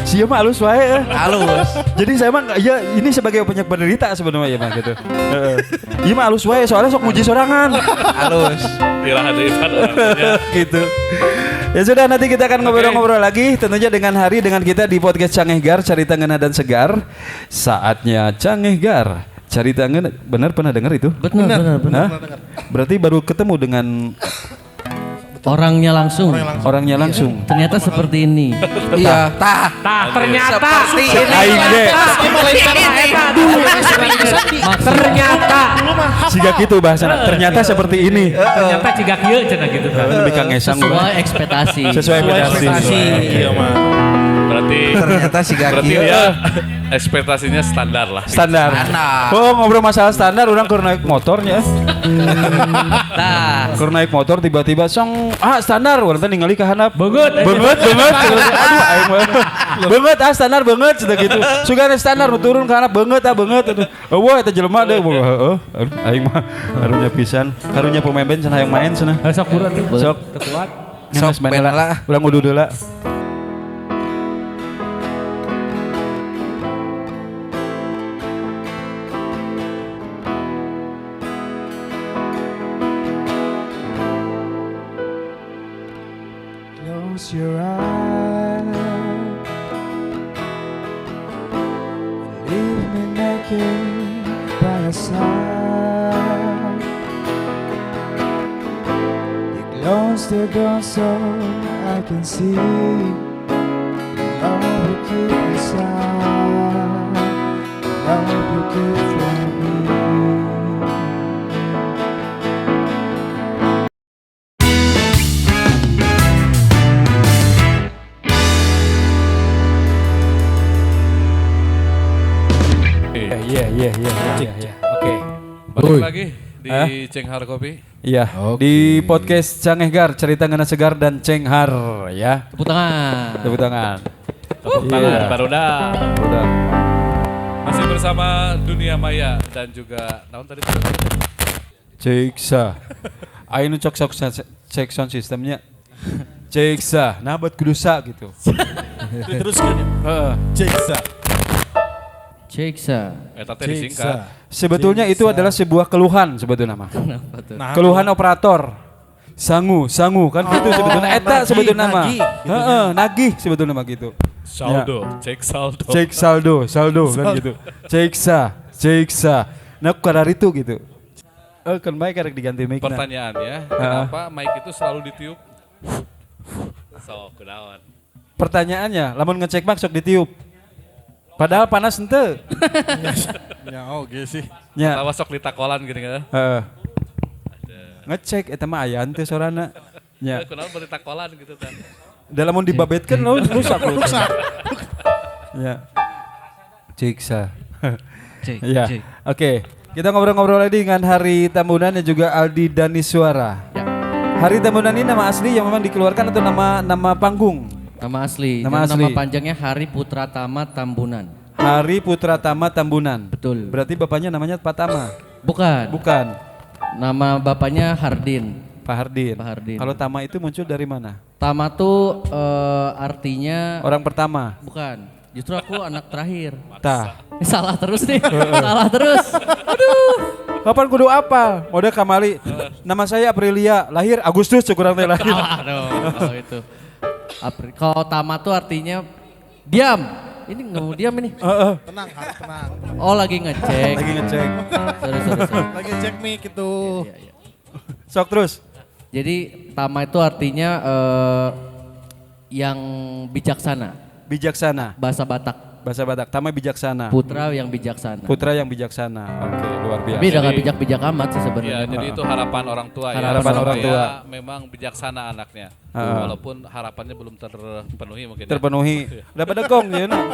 Siapa mah alus wae. Halus. Jadi saya mah ya ini sebagai banyak penderita sebenarnya ya mah gitu. Iya mah alus wae soalnya sok muji sorangan. Halus. Iraha deui orangnya. Gitu. Ya sudah nanti kita akan ngobrol-ngobrol lagi tentunya dengan Hari dengan kita di podcast Cangehgar Carita Ngeunah dan Segar. Saatnya Cangehgar Carita Ngeunah. Benar pernah dengar itu? Benar. Hah? Berarti baru ketemu dengan Orangnya langsung. Orangnya langsung. Ternyata seperti ini. Iya, Ternyata seperti ini. Aing ge. ternyata Siga gitu bahasana. Ternyata seperti ini. ternyata ciga kieu cenah gitu kan. Lebih Kang Esang. Sesuai ekspektasi. Sesuai ekspektasi. Iya mah. Berarti Ternyata si berarti Gaki. dia ekspektasinya standar lah. Standar. Standar. Oh ngobrol masalah standar, orang keur naik motornya. Nah, Keur naik motor tiba-tiba song standar, orang teh ningali ka handap. Begut. Banget. Aduh aing mah. Banget standar banget sudah gitu. Sugana standar nu turun ka handap banget banget. Eueuh eta jelema deui. Heeh. Aing mah karunya pisan, karunya pemain band cenah hayang main cenah. Sok buruan tuh. Sok. Kuat. Sok main band lah. lah. Ulang udu deula. Close your eyes, leave me naked by your side. You close the door so I can see love you keep inside, love you keep from me. Iya. Oke. Balik lagi di Cenghar Kopi. Iya, di podcast Cangehgar, cerita ngena segar dan cenghar ya. tepuk tangan. Tepuk tangan. Tepuk tangan Iya. Baruda. Udah. Masih bersama Dunia Maya dan juga naon tadi? Ceksa. Ayo cok cek sound systemnya. Ceksa, nah buat kudusa gitu. Diteruskan ya. Heeh. Ceksa. Ceksa. Eta teh disingkat. Sebetulnya itu adalah sebuah keluhan sebetulnya mah. Kenapa tuh? Nah, Keluhan operator. Sangu kan gitu sebetulnya. Eta nagih, sebetulnya mah. nagih, gitu Heeh, nagih sebetulnya mah gitu. Saldo, cek saldo. Cek saldo kan gitu. Ceksa. Nah kadar itu gitu. Kan mic karek diganti mic. Pertanyaannya, kenapa mic itu selalu ditiup? So, kunaon? Pertanyaannya, lamun ngecek mic sok ditiup. Padahal panas ente. Ya oke sih. Ya. Tawa sok ditakolan gini kan? Heeh. Ngecek eta mah aya henteu sorana. Ya. Kunaon bari takolan gitu kan. Da lamun dibabetkeun lamun rusak. Ya. Ciksa. Ya. Oke. Kita ngobrol-ngobrol lagi dengan Hari Tambunan dan juga Aldi Daniswara. Ya. Hari Tambunan ini nama asli yang memang dikeluarkan atau nama panggung? Nama asli. Nama Dan asli. Nama panjangnya Hari Putra Tama Tambunan. Hari Putra Tama Tambunan. Betul. Berarti bapaknya namanya Pak Tama? Bukan. Bukan. Nama bapaknya Hardin. Pak Hardin. Pak Hardin. Kalau Tama itu muncul dari mana? Tama tuh artinya Orang pertama. bukan. Justru aku anak terakhir. Tah. Salah terus nih. Salah terus. Aduh. Kapan kudu apa? Mode kamali. Nama saya Aprilia, lahir Agustus kurang teh lahir. Salah dong. Kalau itu. Kalau Tama tuh artinya diam. Ini nggak mau diam ini. Tenang, harus tenang. Oh lagi ngecek. Lagi ngecek. Sorry. Lagi cek mic itu. Sok terus. Jadi Tama itu artinya yang bijaksana. Bijaksana. Bahasa Batak. Bahasa Batak. Tama bijaksana. Putra yang bijaksana. Putra yang bijaksana. Oke, luar biasa. Tapi udah gak bijak-bijak amat sih Iya, sebenarnya. jadi itu harapan orang tua ya. Harapan orang Supaya tua. memang bijaksana anaknya. Walaupun harapannya belum terpenuhi mungkin. Terpenuhi. Udah bedegong ya nak.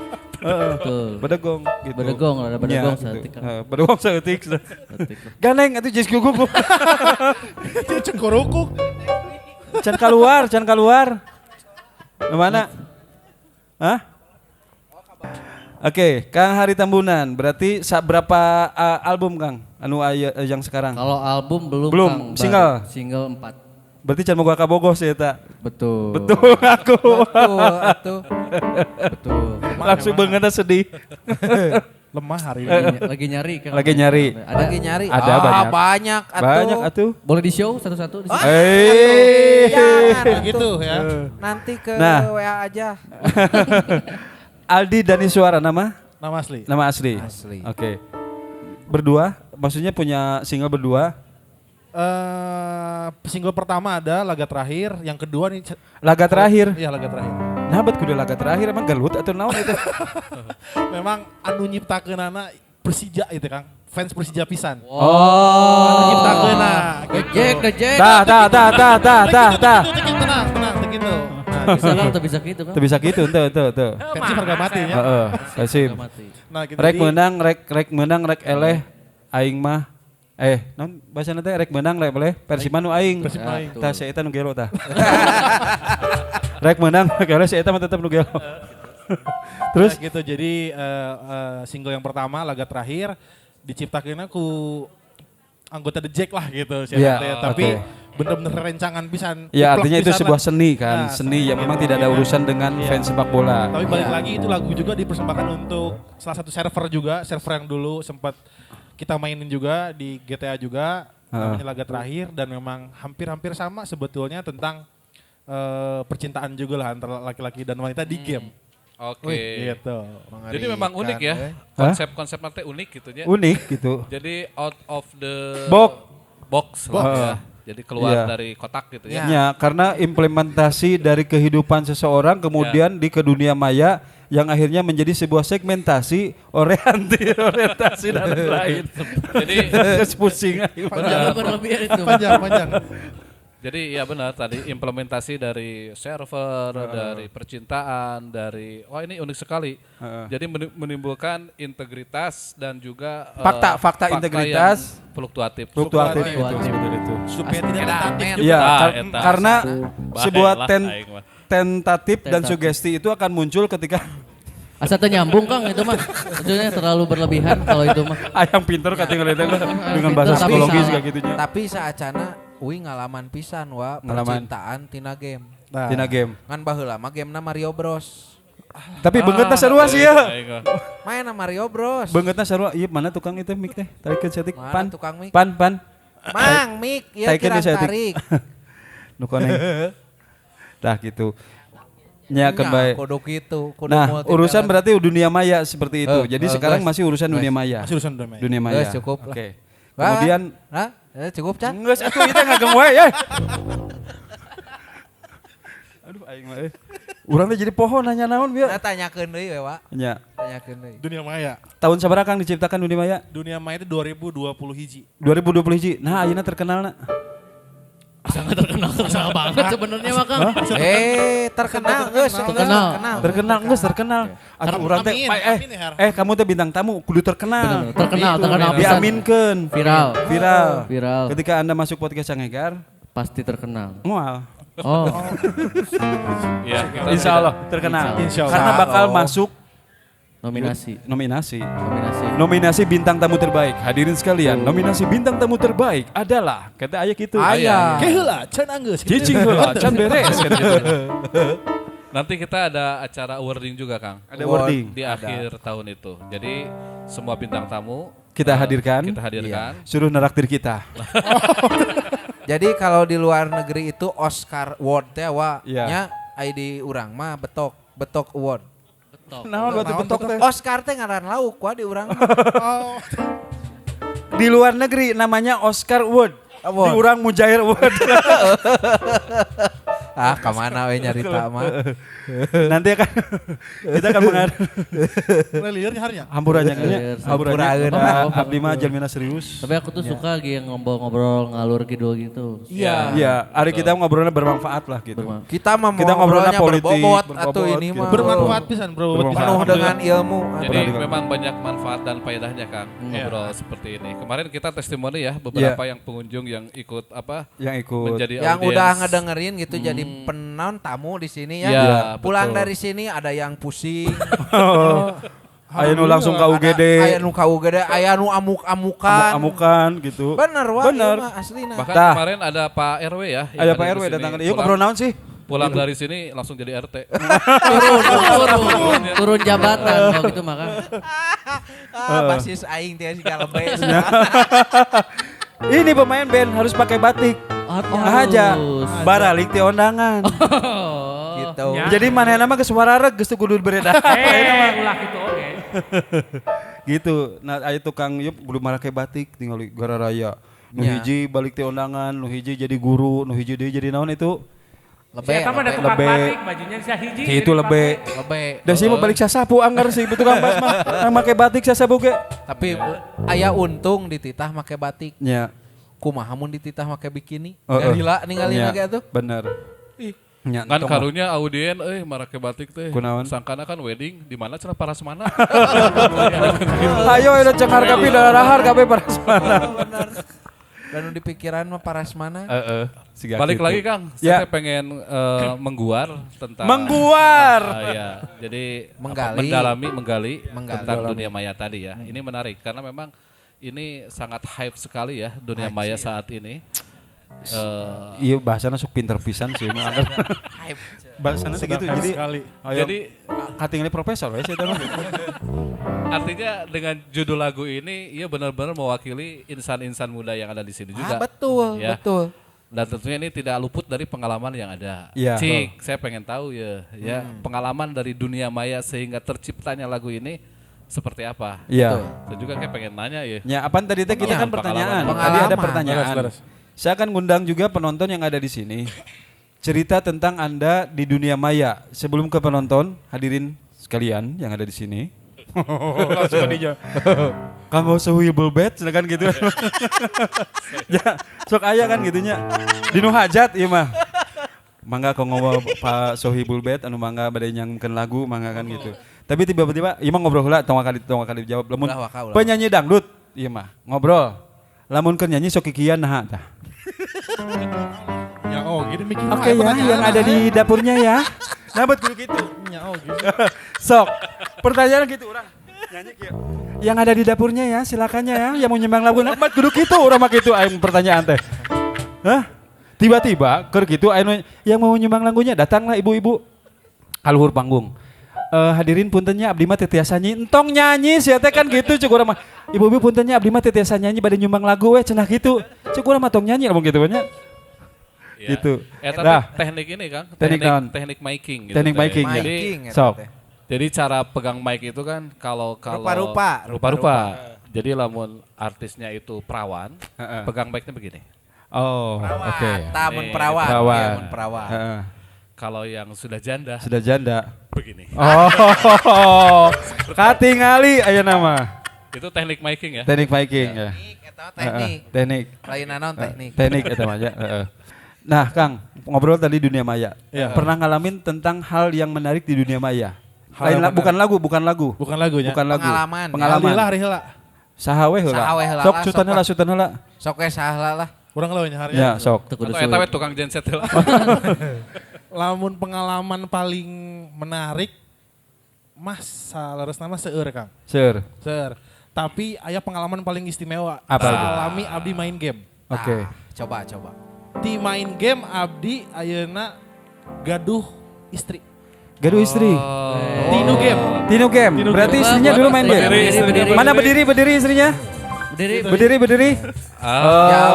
Betul. Bedegong gitu. Bedegong, ada bedegong Ya, saeutik kan. bedegong saeutik. Ganeng atuh geus kuku. Cek kuruku. Can keluar. Mana? Hah? Oke, Kang Hari Tambunan. Berarti berapa album Kang? Anu aya yang sekarang? Kalau album belum Belum, Kang, baru. single? Single 4. Berarti can moga kabogoh sih eta. Betul. Betul aku. Betul. Langsung banget sedih. Lemah hari ini. Lagi nyari Kang. Lagi nyari. Ada Lagi nyari. Ada banyak. Banyak atuh. Banyak atuh. Boleh di show satu-satu di sini? Jangan Gitu ya. Nanti ke Nah. WA aja. Aldi Daniswara nama? Nama asli. Nama asli. Asli. Oke. Berdua? Maksudnya punya single berdua? Single pertama ada laga terakhir, yang kedua nih Laga terakhir. Iya, laga terakhir. Nah, bet kudu laga terakhir emang galut atau naon itu? Memang anu nyiptakeunana Persija itu Kang. Fans Persija pisan. Oh. Nyiptakeunna. Dejek. Dah. Tenang begitu. Nah, Bisa kan, tuh bisa gitu kan. Teu bisa gitu, teu. Persib harga mati ya. Heeh, Persib. Mati. Nah, gitu. Rek Jadi, menang rek eleh aing mah non bahasa nanti rek menang rek eleh Persib nu aing. Persib nu aing. Tah si eta nu gelo tah. Rek menang rek eleh si eta mah tetep nu gelo. Terus nah, gitu. Jadi single yang pertama laga terakhir diciptakeunna ku anggota The Jack lah gitu. Iya, Tapi oke. bener-bener rencangan pisan. ya Diplak artinya itu pisan sebuah lah. seni kan, Nah, seni yang memang gitu. tidak ada urusan dengan Iya. fans sepak bola. Tapi balik lagi itu lagu juga dipersembahkan untuk salah satu server juga, server yang dulu sempat kita mainin juga di GTA juga, namanya laga terakhir dan memang hampir-hampir sama sebetulnya tentang percintaan juga lah antara laki-laki dan wanita di game. Oke. Gitu. Jadi memang unik ya. Hah? Konsep nanti unik gitu ya. Unik gitu. Jadi out of the Box. box lah ya. Jadi keluar Iya. dari kotak gitu ya. Ya, karena implementasi dari kehidupan seseorang kemudian ke dunia maya yang akhirnya menjadi sebuah segmentasi orientasi dan lain. Jadi Terus pusing. Jangan berlebihan itu. Panjang. Jadi ya benar tadi implementasi dari server, dari percintaan, dari ini unik sekali. Jadi menimbulkan integritas dan juga Fakta integritas, yang fluktuatif. fluktuatif Fluktuatif. betul itu. Supaya tidak tentatif juga. Iya, eta. karena Bahaya sebuah lah, aing mah. tentatif dan Tentatif. sugesti itu akan muncul ketika Asa teu nyambung Kang itu mah. Maksudnya terlalu berlebihan kalau itu mah. ayang pinter kating dengan bahasa Tapi psikologis salah. kayak gitunya. Tapi saacana uing ngalaman pisan wa Ngalaman. percintaan tina game. Nah, Tina game. Ngan baheula mah gamena Mario Bros. Tapi beungeutna sarua sih ya. Aing mah. Main Mario Bros. Beungeutna sarua. Ieu mana tukang itu mic teh? Tarikeun setik. Mana Pan. tukang mic? Pan. Mang mik ieu Taikeun kirang di setik. tarik. Nu koneng. Tah gitu. Nyakeun bae. Kudu kitu, kudu Nah, multi urusan talent. berarti dunia maya seperti itu. Jadi sekarang guys. masih urusan dunia maya. masih urusan dunia. Dunia maya. Guys, cukup lah. Oke. Wah, Kemudian Hah? Cukup Chan? geus atuh ieu teh ngageng wae ya. Aduh aing mah Urang teh jadi pohon nanya naon bieu. Nah, tanyakeun deui we, Wak. Nya. Tanyakeun deui. Dunia maya. Tahun sabaraha Kang diciptakan dunia maya? Dunia maya itu 2020 hiji. 2020 hiji. Nah, ayeuna terkenalna. Sangat terkenal banget sebenarnya mah Kang. Terkenal geus, Terkenal. Terkenal. Atuh urang teh Amin, amin ya, Har. kamu teh bintang tamu kudu terkenal. Terkenal pisan. Diaminkeun. Viral. Ketika Anda masuk podcast Cangegar, Pasti terkenal. moal. Oh, Iya, kita Insya Allah terkenal. Insya Allah. Karena bakal masuk nominasi. nominasi bintang tamu terbaik. Hadirin sekalian, nominasi bintang tamu terbaik adalah kata aya gitu. Aya. Keheula, can anggeus. Cicing heula, can beres kata gitu. Nanti kita ada acara awarding juga, Kang. Ada wording. Di akhir tahun itu. Jadi semua bintang tamu Kita hadirkan. Kita hadirkan. Suruh neraktir kita. Jadi kalau di luar negeri itu Oscar Award teh wa Iya. nya ID urang mah betok award. Naon waktu betok teh? Oscar teh ngaran lauk wa di urang mah. Di luar negeri namanya Oscar Award. Award. Di urang Mujair Award. Ah, kemana we nyarita mah. Nanti akan kita akan mengar Lieur harnya. hampurannya Hampuraeun. Abdi mah jalmina serius. Tapi aku tuh suka yang ngobrol-ngobrol ngalur gitu gitu. Iya. Iya, hari kita ngobrolnya bermanfaat lah gitu. Kita mah Kita ngobrolnya ngobrolnya politik, berbobot berbobot atau ini gitu. mah Bermanfaat pisan, bro. Bermanfaat. penuh dengan ilmu. Jadi memang banyak manfaat dan faedahnya, Kang, ngobrol seperti ini. Kemarin kita testimoni ya beberapa yang pengunjung yang ikut Yang ikut. menjadi Yang audiens. udah ngedengerin gitu jadi penonton tamu di sini ya. Iya, Pulang betul. dari sini ada yang pusing. Aya nu langsung ka UGD. Aya nu ka UGD, aya nu amuk-amukan. Amukan gitu. Bener wah, Bener. ieu mah aslina. Bahkan Tah. kemarin ada Pak RW ya. yang Ada Pak hadir RW di sini. datang ke yuk ngobrol naon sih? Pulang dari sini langsung jadi RT. Turun jabatan kalau gitu maka. Basis aing teh siga lebe. Ini pemain band harus pakai batik. Nah aja. Baralik ti ondangan. Gitu. Jadi manehna mah geus warareg geus teu kudu beredar. Ulah gitu oke. Gitu. Nah aya tukang yeup kudu make batik tinggal gara raya. Nu hiji balik ti undangan, nu hiji jadi guru, nu hiji deui jadi naon itu Lebih. Siapa ada tukang Lebih. batik, bajunya si hiji. itu lebih. Da sih mah balik sasapu anggar sih betul kan Bas mah. Yang make batik sasapu ge. Tapi aya untung dititah make batik. Nya. Kumaha mun dititah make bikini? Heeh. Gila ningali Nya, lagi atuh. Bener. Nya, Kan entong mah. karunya audien make batik teh. Kunaon? Sangkana kan wedding di mana cenah parasmana. Ayo ada cengar kapi darahar kapi parasmana. Dan di pikiran mah parasmana. Balik lagi Kang, Ya. saya pengen mengguar tentang Mengguar. ya. Jadi Menggali. menggali Menggali. tentang dunia maya tadi ya. Ini menarik karena memang ini sangat hype sekali ya dunia maya saat ini. Iya bahasana sok pinter pisan sih mah. Bahasana segitu jadi sekali. Jadi katingali profesor ya saya tahu. artinya dengan judul lagu ini ia benar-benar mewakili insan-insan muda yang ada di sini juga. Betul, Ya. betul. Dan tentunya ini tidak luput dari pengalaman yang ada. Iya. Cik, saya pengen tahu ya pengalaman dari dunia maya sehingga terciptanya lagu ini seperti apa. Iya. Dan juga kayak pengen nanya ya. Ya, apaan tadi teh kita kan pertanyaan. Pengalaman. Tadi ada Pengalaman. pertanyaan. Saya akan ngundang juga penonton yang ada di sini. Cerita tentang Anda di dunia maya. Sebelum ke penonton, hadirin sekalian yang ada di sini. Langsung dia. Kamu sehuyubul bet, silakan gitu. Ya, sok aya kan gitunya. Dinu hajat ieu mah. Mangga kau ngobrol Pak Sohibul Bet anu mangga bade nyangkeun lagu mangga kan gitu. Tapi tiba-tiba ieu mah ngobrol heula tong kali dijawab lamun Ulah waka, ulah. penyanyi dangdut ieu mah ngobrol. Lamun keur nyanyi sok kikian naha tah. Ya gini mikir. Oke ya, yang ada di dapurnya ya. Nabat kudu gitu. Ya gini. Sok. Pertanyaan gitu orang. Nyanyi kieu. Yang ada di dapurnya ya, silakannya ya. Yang mau nyembang lagu nabat kudu gitu urang mah kitu aya pertanyaan teh. Hah? Tiba-tiba keur kitu aya yang mau nyembang lagunya datanglah ibu-ibu. Kaluhur panggung. Hadirin puntennya abdi mah teu tiasa nyanyi. Entong nyanyi sia teh kan gitu cuk urang mah. Ibu-ibu puntennya abdi mah teu tiasa nyanyi bade nyumbang lagu we cenah gitu. Cuk urang mah tong nyanyi lamun kitu nya. Ya. Gitu. Tapi Nah. teknik ini Kang, Teknik naon? teknik miking gitu. Teknik teh. miking, ya. Jadi Miking, eta sok. teh. jadi cara pegang mic itu kan kalau Rupa-rupa. Jadi lamun artisnya itu perawan, Heeh. pegang mic-nya begini. Oh, oke. Tamun Nih, perawan. perawan. Iya, mun perawan. Heeh. Kalau yang sudah janda Sudah janda. begini. Oh, katingali aya nama. Itu teknik miking ya. Teknik Viking ya. Teknik, eta mah teknik. Teknik. Lain naon teknik. Teknik eta mah ya. Heeh. Nah, Kang, ngobrol tadi dunia maya. Iya. Pernah ngalamin tentang hal yang menarik di dunia maya? Hal yang Bukan lagu, bukan lagu. Bukan lagunya. Bukan lagu. Pengalaman. Pengalaman. Alillah riheula. Saha we heula. Saha we heula Sok lah, sutan sok heula, lah. sutan heula. Sok we salah lah. Urang leuwih nyahar Ya, sok. Teu kudu Atau eta we tukang genset heula. Lamun pengalaman paling menarik mas salares nama seueur Kang. Seur. Seueur. Tapi aya pengalaman paling istimewa. Apa itu? Alami abdi main game. Oke. Coba. Di main game abdi ayeuna gaduh istri. Gaduh istri. Tinu game. Tinu game. Berarti istrinya dulu main game. Berdiri, berdiri. Mana berdiri istrinya? Berdiri. Berdiri.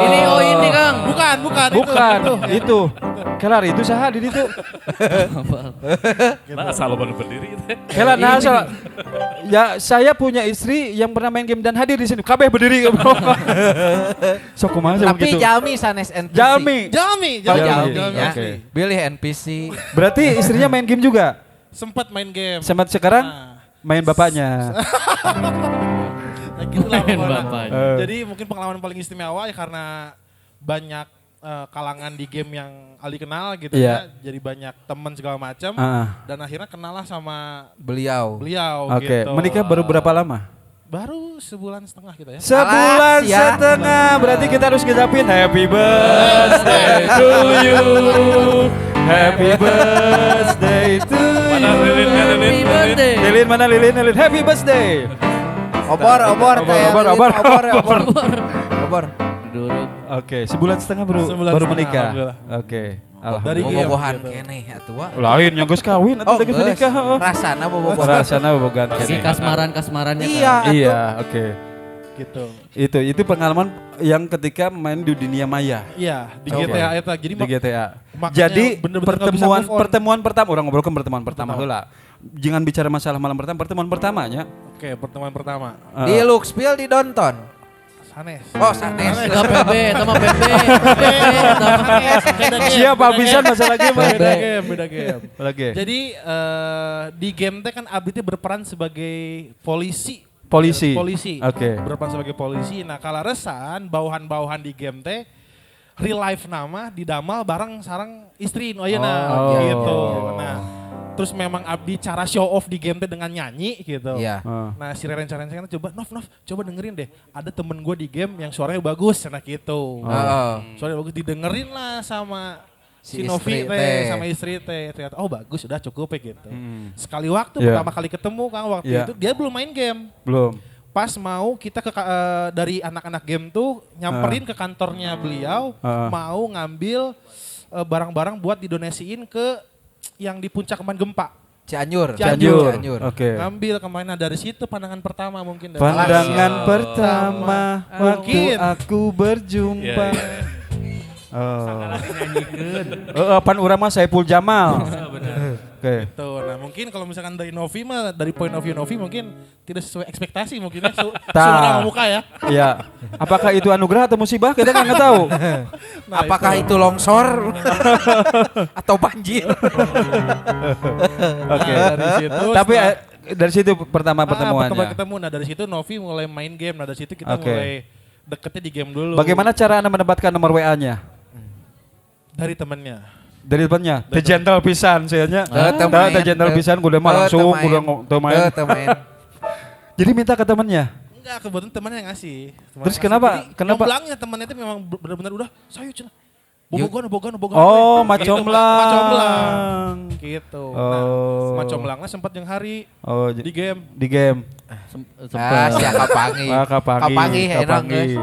Ini Kang. Bukan. Itu. Kelar itu saha di ditu. Nah, asal baru berdiri teh. Kelar nah salah. Ya saya punya istri yang pernah main game dan hadir di sini. Kabeh berdiri. Sok kumaha sama Tapi gitu. Jami sanes NPC. Jami. Jami. Oh, Jami. Jami ya. Oke. Pilih NPC. Berarti istrinya main game juga. Sempat main game. Sampai sekarang Nah. main bapaknya. Nah, gitu lah Main pokoknya. bapaknya. Jadi mungkin pengalaman paling istimewa ya karena banyak kalangan di game yang Ali kenal gitu Iya. ya. Jadi banyak teman segala macam dan akhirnya kenal lah sama Beliau. beliau Oke, gitu. menikah baru berapa lama? Baru sebulan setengah kita ya. Sebulan Alas, ya. setengah. Berarti kita harus ngedapin happy birthday to you. Happy birthday to Mana you. lilin, Happy birthday. Lilin mana Lilin? Happy birthday. Obor. Duduk. Oke, sebulan setengah baru Sebulan baru setengah, menikah. alhamdulillah. Oke. Dari Alhamdulillah. game. Bobogohan gitu. keneh atuh. Lain yang geus kawin atau geus geus. menikah. heeh. Rasana bobogohan. Rasana bobogan Si kene. kasmarannya Iya. Kang. Iya, oke. Gitu. Itu pengalaman yang ketika main di dunia maya Iya, di Oke. GTA eta. Jadi di GTA. makanya Jadi bener-bener nggak bisa move on. pertemuan pertama orang ngobrolkan pertemuan pertama heula. Jangan bicara masalah malam pertama, pertemuan pertamanya. Oke, pertemuan pertama. Di Luxpil di Downtown. Sanes. Oh, Sanes. Enggak PB, itu mah PB. Siap habisan masalah game. Beda game. Oke. Jadi di game teh kan Abdi teh berperan sebagai polisi. Polisi. Oke. Berperan sebagai polisi. Nah, kalaresan bawahan-bawahan di game teh real life nama didamel bareng sareng istri ayeuna gitu. Nah, terus memang Abdi cara show off di game teh dengan nyanyi gitu. Iya. Nah, si Reren coba Nov, coba dengerin deh. Ada temen gue di game yang suaranya bagus, nah gitu. Suaranya bagus didengerin lah sama si Novi teh sama istri teh. Ternyata bagus, udah cukup ya gitu. Sekali waktu pertama kali ketemu Kang waktu itu dia belum main game. Belum. Pas mau kita dari anak-anak game tuh nyamperin ke kantornya beliau, mau ngambil barang-barang buat didonasiin ke yang di puncak kemarin gempa. Cianjur. Oke. Ngambil kemana dari situ pandangan pertama mungkin. Pandangan pertama waktu Mungkin. aku berjumpa. Pan urang mah Saipul Jamal. Oke. Tuh, nah mungkin kalau misalkan dari Novi mah, dari point of view Novi mungkin tidak sesuai ekspektasi mungkin ya. Suara muka ya. Iya. Apakah itu anugerah atau musibah? Kita kan nggak tahu. Nah, Apakah itu longsor atau banjir? Oke. dari situ. Tapi dari situ pertama pertemuannya. Pertama ketemu, nah dari situ Novi mulai main game, nah dari situ kita Oke. mulai deketnya di game dulu. Bagaimana cara Anda mendapatkan nomor WA-nya? Dari temennya. Dari temannya. The gentle pisan sayanya. Temen. The gentle pisan gue mah langsung udah main. Jadi minta ke temannya. Enggak, kebetulan temannya yang ngasih. Terus kenapa? Kenapa? Nyomblangnya temannya itu memang benar-benar udah sayu cenah. Bobogan. Oh, macomblang. Macomblang. Gitu. Nah, Oh. macomblangnya sempat yang hari Oh, di game. di game. Sia kapangi. Kapangi.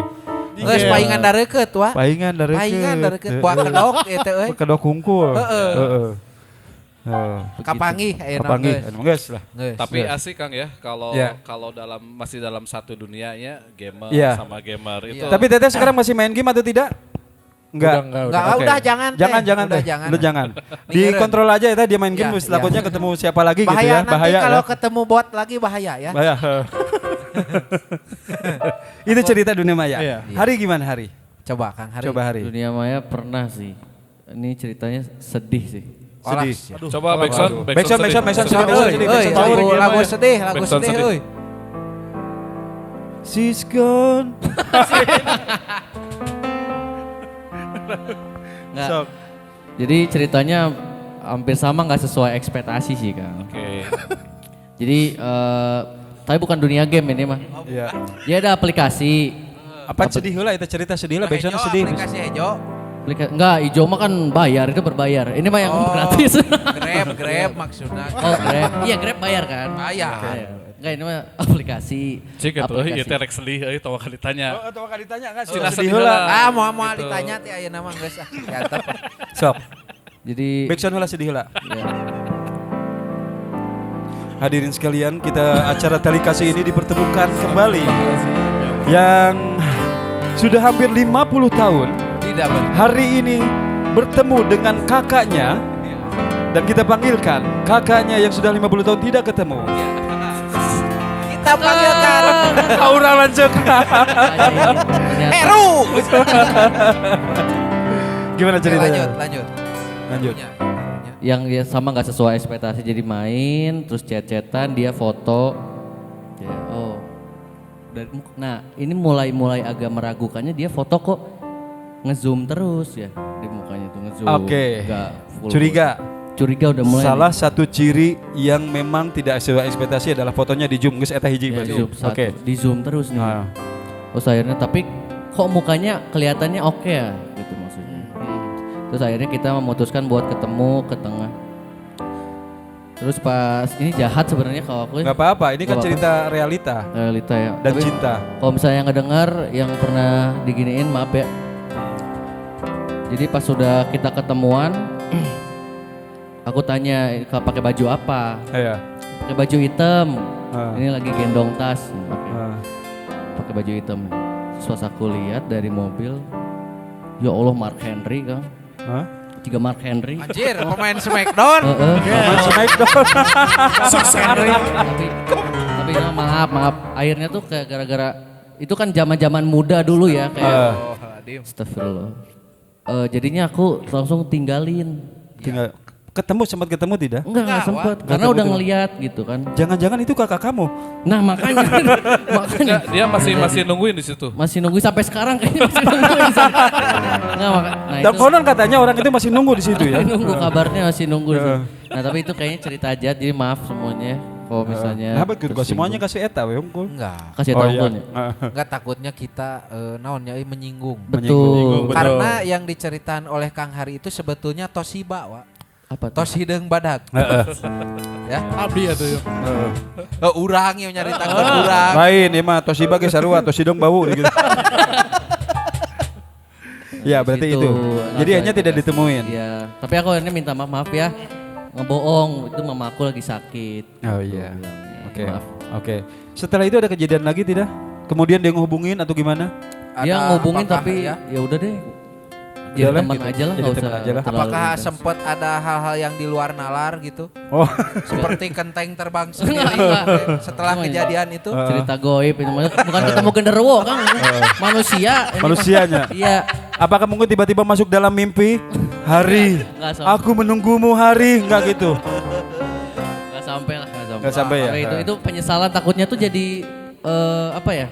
Geus paingan dareukeut wah. Paingan dari Buah kedok eta euy. Kedok hungkul. Kapangi ayeuna Kapangi. geus. Geus lah. Tapi asik Kang ya kalau Ya. kalau masih dalam satu dunianya gamer Iya. sama gamer itu. Tapi Teteh sekarang masih main game atau tidak? Enggak. Enggak, Oke. udah jangan teh. Jangan Udah teh. jangan. Udah jangan. Minggireun. Dikontrol aja ya dia main game, Iya, takutnya iya. ketemu siapa lagi gitu Bahaya ya. nanti Bahaya. kalau ya. ketemu bot lagi bahaya ya. Bahaya. Itu cerita dunia maya. Iya. Hari gimana hari? Coba Kang Hari. Coba hari. Dunia maya pernah sih. Ini ceritanya sedih sih. Sedih. Coba backsound Backsound, sedih. backsound. Euy, euy, lagu sedih, lagu Backsound sedih sedih. euy. She's gone. Nggak. Sok. Jadi ceritanya hampir sama nggak sesuai ekspektasi sih Kang. Oke. Jadi tapi bukan dunia game ini mah. Iya. Dia ada aplikasi. Apa sedih lah itu cerita sedih lah, backsound Hejo, sedih. aplikasi Hejo. Enggak, hijau mah kan bayar, itu berbayar. Ini mah yang gratis. Grab maksudnya. Oh, Grab. Iya, Grab bayar kan? Bayar. Enggak, ini mah aplikasi. Cik itu Aplikasi. ieu rek sedih euy tawa kali tanya. Atau kali ditanya enggak Cina sedih sedih lah. lah. Mau Gitu. ditanya teh ayeuna mah geus Gantep. Sok. Jadi Backsound lah sedih lah. ya, Hadirin sekalian, kita acara tali kasih ini dipertemukan kembali yang sudah hampir 50 tahun Tidak benar. hari ini bertemu dengan kakaknya dan kita panggilkan kakaknya yang sudah 50 tahun tidak ketemu. Kita panggilkan Aura lanjut. ternyata Heru. Gimana ceritanya? Lanjut. Lanjut. yang dia sama nggak sesuai ekspektasi, jadi main terus chat-chatan, dia foto. Ya, oh. Nah, ini mulai agak meragukannya, dia foto kok ngezoom terus ya di mukanya tuh ngezoom. Oke. Nggak full. Curiga udah mulai. Salah satu ciri yang memang tidak sesuai ekspektasi adalah fotonya di zoom, geus eta hiji nih. berarti. Ya, zoom satu. Oke. Di zoom terus nih. Nah. Terus akhirnya tapi kok mukanya kelihatannya oke ya gitu maksudnya. Terus akhirnya kita memutuskan buat ketemu ke tengah. Terus pas ini jahat sebenarnya kalau aku. Nggak apa-apa, ini kan Nggak cerita realita realita ya. dan Tapi cinta. kalau misalnya yang ngedengar yang pernah diginiin, maaf ya. Jadi pas sudah kita ketemuan, aku tanya pakai baju apa? Iya. Pakai baju hitam. Ah. Ini lagi gendong tas. Ah. Pakai baju hitam. Terus pas aku lihat dari mobil, ya Allah, Mark Henry kan. Hah? Tiga Mark Henry. Anjir, pemain Smackdown. Pemain Smackdown. Tapi no, maaf. Akhirnya tuh kayak gara-gara itu kan zaman-zaman muda dulu ya kayak Oh, Adim. astagfirullah. Jadinya aku langsung tinggalin. Tinggal sempat ketemu tidak? Enggak sempet karena udah ngeliat gitu kan. Jangan-jangan itu kakak kamu. Nah makanya Enggak, dia masih nungguin di situ. masih nunggu sampai sekarang kayaknya masih nungguin. Enggak maka. Nah Dan itu konon katanya orang itu masih nunggu di situ ya. nunggu kabarnya masih nunggu. Di situ. Nah tapi itu kayaknya cerita aja jadi maaf semuanya kalau misalnya. Nah, betul. Semuanya kasih eta we unggul. Enggak. kasih Oh, tahu iya. unggulnya. Enggak takutnya kita naonnya menyinggung. Betul. Karena yang diceritaan oleh Kang Hari itu sebetulnya Toshiba, Wak. Apa tuh? Tos hideung badak. Ya. Abdi atuh yuk. Urang yang nyaritakeun urang. Lain ieu mah Toshiba ge sarua, Toshidong bau gitu. Ya berarti Situ. itu. Jadi Langsung hanya aja tidak kasih. ditemuin. Iya. Tapi aku ini minta maaf ya. Ngebohong itu mama aku lagi sakit. Oh iya. Oke. Maaf. Oke. Setelah itu ada kejadian lagi tidak? Kemudian dia ngehubungin atau gimana? Dia Ada ngubungin apakah tapi ya? ya udah deh. Jadi Jadi teman gitu. aja lah Jadi nggak teman usah. aja lah. terlalu Apakah intens. sempat ada hal-hal yang di luar nalar gitu? Oh. Seperti kenteng terbang sendiri Enggak. setelah Emang kejadian itu? cerita goib itu bukan ketemu genderuwo kan manusia ini Manusianya. mah. Iya Apakah mungkin tiba-tiba masuk dalam mimpi? Hari, Nggak sampai. aku menunggumu hari, enggak gitu. nggak sampai lah Nggak sampai ya? itu penyesalan takutnya tuh jadi apa ya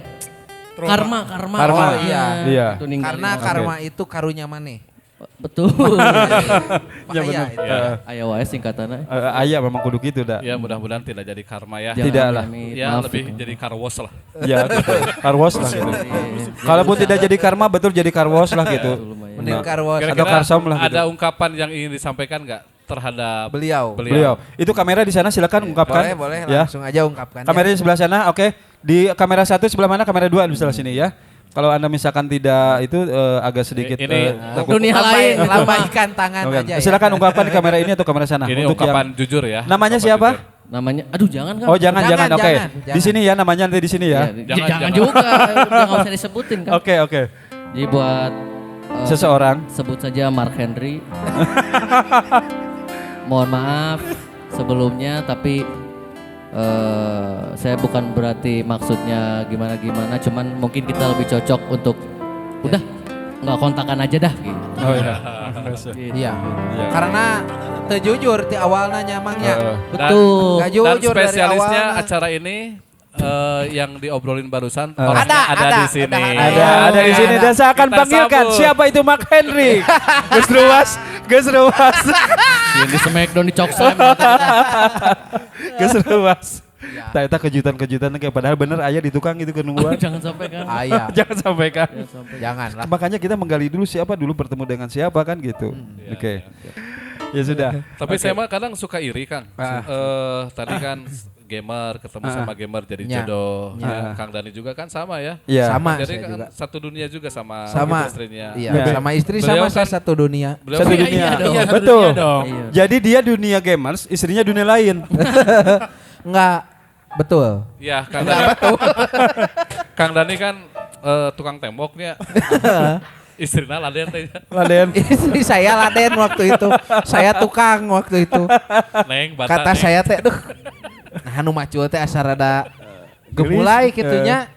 karma Karma. Oh, iya. Iya. Itu ninggalin Karena orang. karma itu karunya maneh. betul Bahaya itu. ayo wae singkatannya Ayah memang kudu gitu dah. Ya mudah-mudahan tidak jadi karma ya. Jangan Tidak lah. amit, Ya maaf. lebih jadi karwos lah. Ya, karwos lah gitu. Kalaupun tidak jadi karma, betul jadi karwos lah gitu. lumayan. Mending karwas Atau karsom lah gitu. ada ungkapan yang ingin disampaikan nggak terhadap beliau. Beliau. Itu kamera di sana silakan ungkapkan. Boleh Ya. langsung aja ungkapkan. Kameranya di sebelah sana, oke. Di kamera 1 sebelah mana? Kamera 2 di sebelah sini ya. Kalau Anda misalkan tidak itu agak sedikit Ini takut. dunia lain Lambaikan tangan Oke. aja ya. Silakan ungkapkan di kamera ini atau kamera sana. ini Untuk ungkapan jujur ya. namanya Ungkapan siapa? jujur. namanya aduh jangan kan Oh jangan Jangan, oke. jangan. Di sini ya namanya nanti di sini ya. jangan, Jangan. juga udah nggak usah disebutin kan Oke oke. jadi buat Seseorang. sebut saja Mark Henry. Mohon maaf sebelumnya tapi saya bukan berarti maksudnya gimana-gimana, cuman mungkin kita lebih cocok untuk udah nggak kontakan aja dah gitu. Oh iya. Iya. Karena terjujur di awalnya nyamangnya. Betul. Nggak Dan jujur dari spesialisnya awalnya. acara ini yang diobrolin barusan Ada, orangnya ada ada, di sini. Ada di sini dan saya akan Kita panggilkan sambut. siapa itu Mark Henry. Gus Ruas, Gus Ruas, Yang di Smackdown di Coksam. Gus Ruas. Ternyata kejutan-kejutan kayak padahal bener ayah di tukang gitu kenungguan. Jangan sampai kan. Ayah. Jangan sampaikan. Jangan lah. Makanya kita menggali dulu siapa dulu bertemu dengan siapa kan gitu. Oke. Ya sudah. Tapi saya mah kadang suka iri Kang. Ah. Tadi kan gamer ketemu sama gamer jadi Ya. jodoh. Ya. Kang Dani juga kan sama ya. Iya. Sama Jadi saya kan juga. satu dunia juga sama, Sama. istrinya. Iya, Ya. sama istri Beliau sama saya kan- satu dunia. Beliau Satu kan- dunia. iya dong. Iya, satu Betul. dunia dong. Iya. Jadi dia dunia gamers, istrinya dunia lain. Enggak. Betul. Ya, Kang Dani. Kang Dani kan tukang temboknya. Istrinya laden teh. Laden. Istri saya laden waktu itu. Saya tukang waktu itu. Neng bata. Kata Neng. saya teh, duh. Nah, nu macul teh asa rada gemulai kitunya.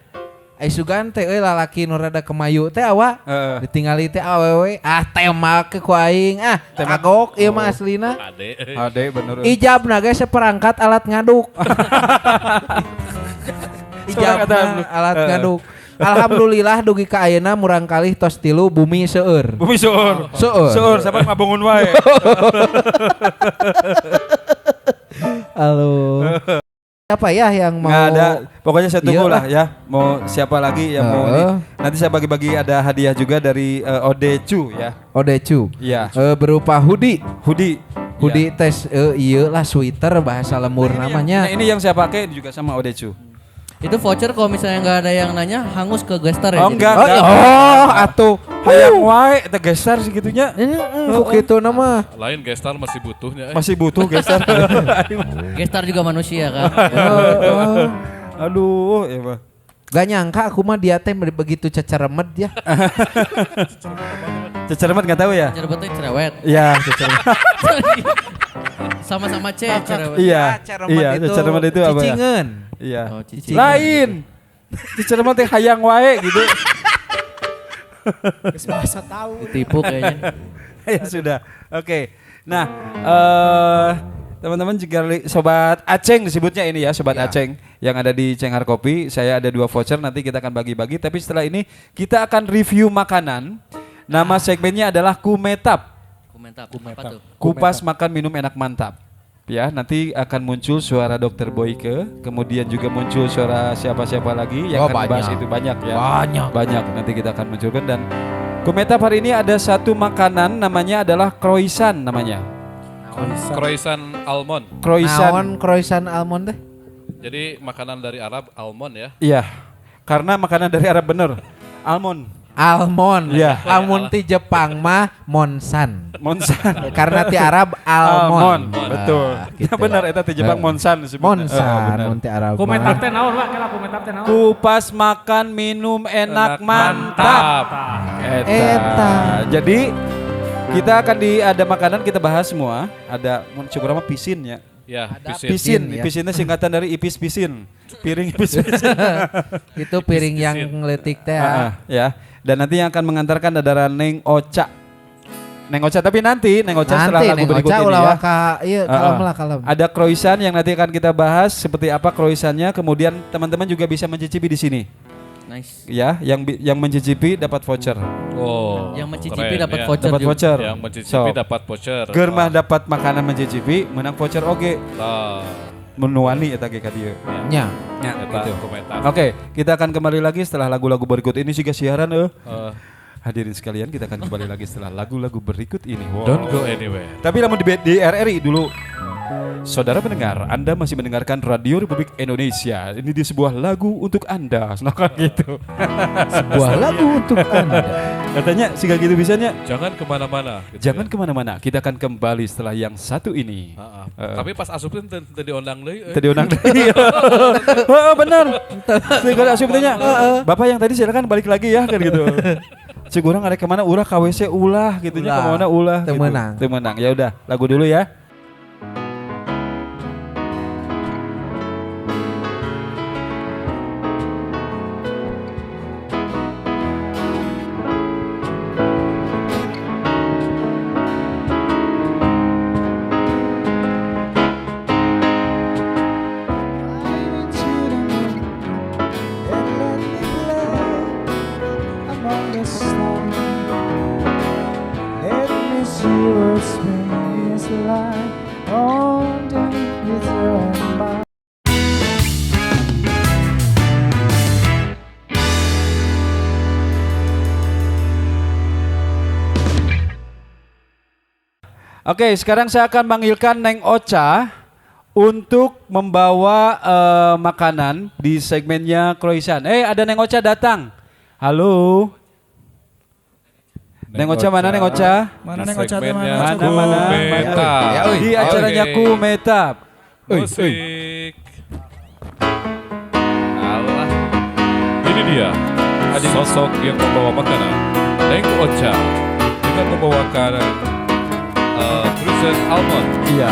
Sugan teh lalaki nu rada kemayu teh awa. Ditinggali teh awewe. Temak ku aing. Kagok ieu mah aslina. Ade. Ade bener. Ijabna ge seperangkat alat ngaduk. Ijabna alat ngaduk. Alhamdulillah dugi ka ayeuna murang kalih tos 3 bumi seueur. Bumi seueur. Seueur. Seueur siapa ngabangun wae. Halo. Siapa ya yang mau? Nggak ada. Pokoknya saya tunggu Iya lah ya. Mau siapa lagi yang mau ini. Nanti saya bagi-bagi ada hadiah juga dari Odecu ya. Odecu. Iya. Berupa hoodie. Hoodie. Hoodie tes iya lah sweater bahasa lemur namanya. Nah, ini yang saya pakai juga sama Odecu. Itu voucher kalau misalnya nggak ada yang nanya hangus ke Gestar ya. Oh jadi? enggak. Atuh. Hayang wae teh geser segitunya. Kok gitu nama? Lain gestar masih butuhnya. Masih butuh geser. Gestar juga manusia kan. Aduh, ya mah. Gak nyangka aku mah dia teh begitu cecermet ya. Cecermet enggak tahu ya? Cerebetnya cerewet. Iya, cecermet. Sama-sama C cerewet. Iya. Cecermet Iya, cecermet itu apa ya? Cicingeun. Iya. Oh, cicing. Lain. Teacher mah teh hayang wae gitu. Bahasa tahu. Ditipu kayaknya. Ya sudah. Oke. Nah, teman-teman juga sobat Aceng disebutnya ini ya, sobat Aceng yang ada di Cenghar Kopi. Saya ada 2 voucher, nanti kita akan bagi-bagi. Tapi setelah ini kita akan review makanan. Nama segmennya adalah Kumetap. Apa tuh? Kupas makan minum enak mantap. Ya, nanti akan muncul suara Dr. Boyke, kemudian juga muncul suara siapa-siapa lagi yang akan membahas itu banyak ya. Banyak nanti kita akan munculkan. Dan Kumetap hari ini ada satu makanan namanya adalah croissant namanya. Croissant almond. Naon croissant almond teh? Jadi makanan dari Arab almond ya. Iya, karena makanan dari Arab bener. Almond. Almond. Iya. Lamun ti Jepang mah monsan. Monsan. Karena ti Arab almond. Betul. gitu. Ya benar eta ti Jepang monsan disebutnya. Monsan mun ti Arab. Kumetap teh naon lah, kela kumetap teh naon? Kupas makan minum enak mantap. Eta. Jadi kita akan ada makanan kita bahas semua. Ada cukup apa pisin ya. Ya, Pisin, ya. pisinnya singkatan dari ipis pisin. Piring ipis pisin. Itu piring yang ngeletik teh. Ya. Dan nanti yang akan mengantarkan adalah Neng Ocha. Neng Ocha tapi nanti Neng Ocha setelah lagu berikut ini ya. Iya, kalem. Ada croissant yang nanti akan kita bahas seperti apa croissantnya. Kemudian teman-teman juga bisa mencicipi di sini. Nice. Ya, yang mencicipi dapat voucher. Oh. Yang mencicipi keren, dapat ya. voucher. Dapat juga. voucher. Yang mencicipi dapat voucher. Germah dapat makanan mencicipi, menang voucher oge. Nah, Menuani eta ge ka dieu. Nya. Ya, eta gitu. komentar. Oke, kita akan kembali lagi setelah lagu-lagu berikut ini juga siaran Hadirin sekalian, kita akan kembali lagi setelah lagu-lagu berikut ini. Wow. Don't go anywhere. Tapi namun di RRI dulu. Saudara pendengar, Anda masih mendengarkan Radio Republik Indonesia. Ini di sebuah lagu untuk Anda. Nah, gitu. Sebuah lagu untuk Anda. Katanya sih gitu bisanya. Jangan kemana-mana. Gitu Jangan kemana-mana. Kita akan kembali setelah yang satu ini. Tapi pas asupin tadi diundang deui. Tadi undang deui. Oh, benar. Tadi asupnya. Bapak yang tadi silakan balik lagi ya kan gitu. Cik urang arek kemana? Urah KWC ulah gitunya kemana ulah. Temenang. Gitu. Temenang. Ya udah, lagu dulu ya. Oke, sekarang saya akan manggilkan Neng Ocha untuk membawa makanan di segmennya croissant. Ada Neng Ocha datang. Halo. Neng Ocha mana Neng Ocha? Mana Neng Ocha teh Segmennya mana? Kumetap. Di acaranya Oke. Kumetap. Musik. Allah. Ini dia. Sosok yang membawa makanan. Neng Ocha dengan membawakan croissant almond. Iya,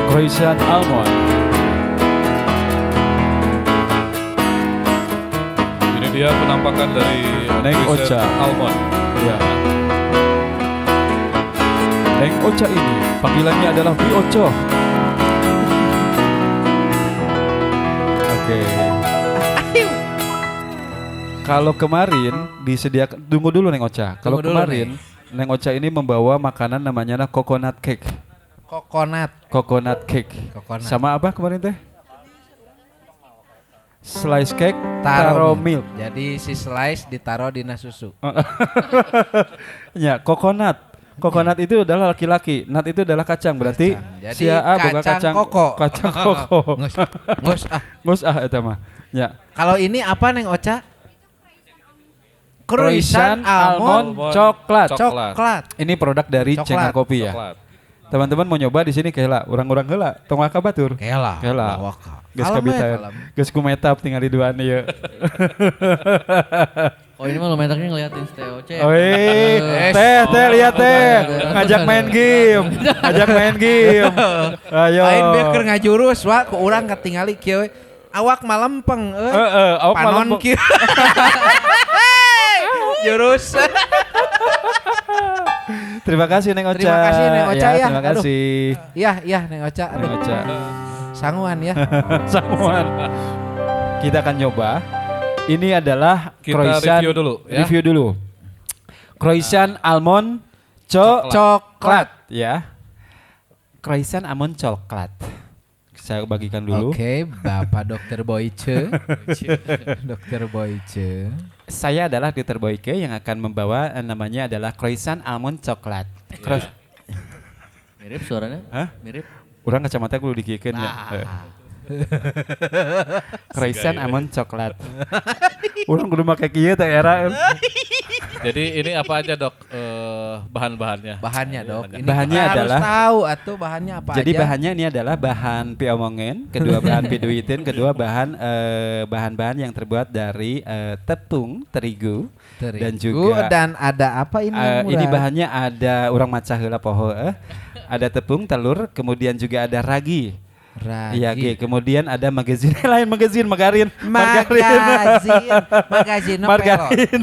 croissant almond. Ini dia penampakan dari Neng croissant Ocha. almond. Iya. Neng Ocha ini panggilannya adalah Bi Ocho. Oke. Kalau kemarin disediakan, tunggu dulu Neng Ocha. Kalau Tunggu dulu, kemarin Neng Ocha ini membawa makanan namanya coconut cake. Coconut cake. Coconut. Sama apa kemarin teh? Slice cake, Taro taro milk. Jadi si slice ditaruh di susu. Ya, coconut. Coconut itu adalah laki-laki, nut itu adalah kacang. Berarti Jadi si A boga kacang koko. Kacang koko. Ngus ah. Ngus eta mah. Ya. Kalau ini apa Neng Ocha? Croissant almond coklat. Coklat. Ini produk dari Coklat. Cenghar Kopi ya. Coklat. Teman-teman mau nyoba di sini kela, orang-orang heula, tong waka batur. Kela. Kela. Waka. Geus Kalem, kabitaeun. kalem. Geus kumetap tinggal di duaan ieu. Oh ini mah lo metaknya ngeliatin TOC. Teh lihat teh. Ngajak main game. Ngajak main game. Ayo. Lain biar keur ngajurus wa ku urang ketingali kieu. Awak malempeng, awak panon malempeng. kieu. Jurus. Terima kasih Neng Ocha. Terima kasih, Neng Ocha, ya. Terima Aduh. kasih. Iya, Neng Ocha. Neng Ocha. Sanguan ya. Samuan. Kita akan nyoba. Ini adalah Kita croissant. review dulu, ya. Review dulu. Croissant almond coklat ya. Croissant almond coklat. Saya bagikan dulu. Oke, Bapak Dokter Boyce. Dokter Boyce. Saya adalah Dr. Boyke yang akan membawa namanya adalah croissant almond coklat. Mirip suaranya? Hah? Mirip. Urang kacamata kudu dikiekeun ya. Croissant almond coklat. Urang kudu make kieu teh era. Jadi ini apa aja dok bahan-bahannya? Bahannya dok. Ini Bahannya kita adalah- harus tahu atuh bahannya apa Jadi aja. bahannya ini adalah bahan piomongen, kedua bahan piduitin, kedua bahan-bahan yang terbuat dari tepung terigu, Terigu, dan juga dan ada apa ini? Yang ini murah? bahannya ada urang maca heula poho ada tepung, telur, kemudian juga ada ragi. Ragi. Iya, kemudian ada magazin lain margarin. Magazin Margarin.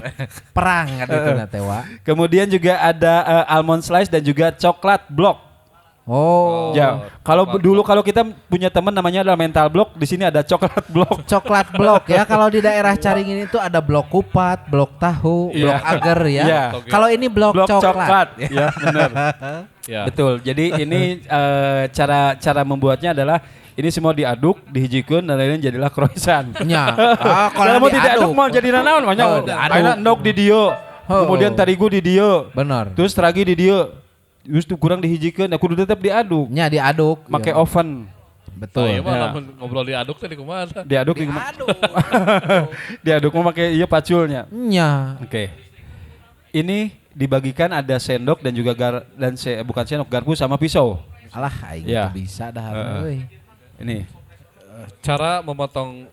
perang ada itu tewa. Kemudian juga ada almond slice dan juga coklat block. Oh, Ya, kalau dulu kalau kita punya teman namanya adalah mental block, di sini ada coklat block. coklat blok ya. Kalau di daerah Caringin itu ada blok kupat, blok tahu, Iya. blok agar ya. Iya. Kalau ini blok, Blok coklat. coklat. Ya, benar. Ya. Betul. Jadi ini cara membuatnya adalah ini semua diaduk, dihijikeun dan lain-lain jadilah croissant. Nya. Kalau mau tidak aduk mau jadi naon Oh, makanya diaduk. ayeuna endog di dieu. Oh. Kemudian tarigu di dieu. Benar. Terus ragi di dieu. Terus tuh kurang dihijikeun, kudu tetap diaduk. Nya diaduk. Make Ya. oven. Betul. Iya mah Ya. lamun ngobrol diaduk tadi kumaha? Diaduk diaduk mau pakai ieu paculnya. Nya. Oke. Ini dibagikan ada sendok dan juga bukan sendok, garpu sama pisau. Alah aing Ya. teu bisa dah euy. Ini Cara memotong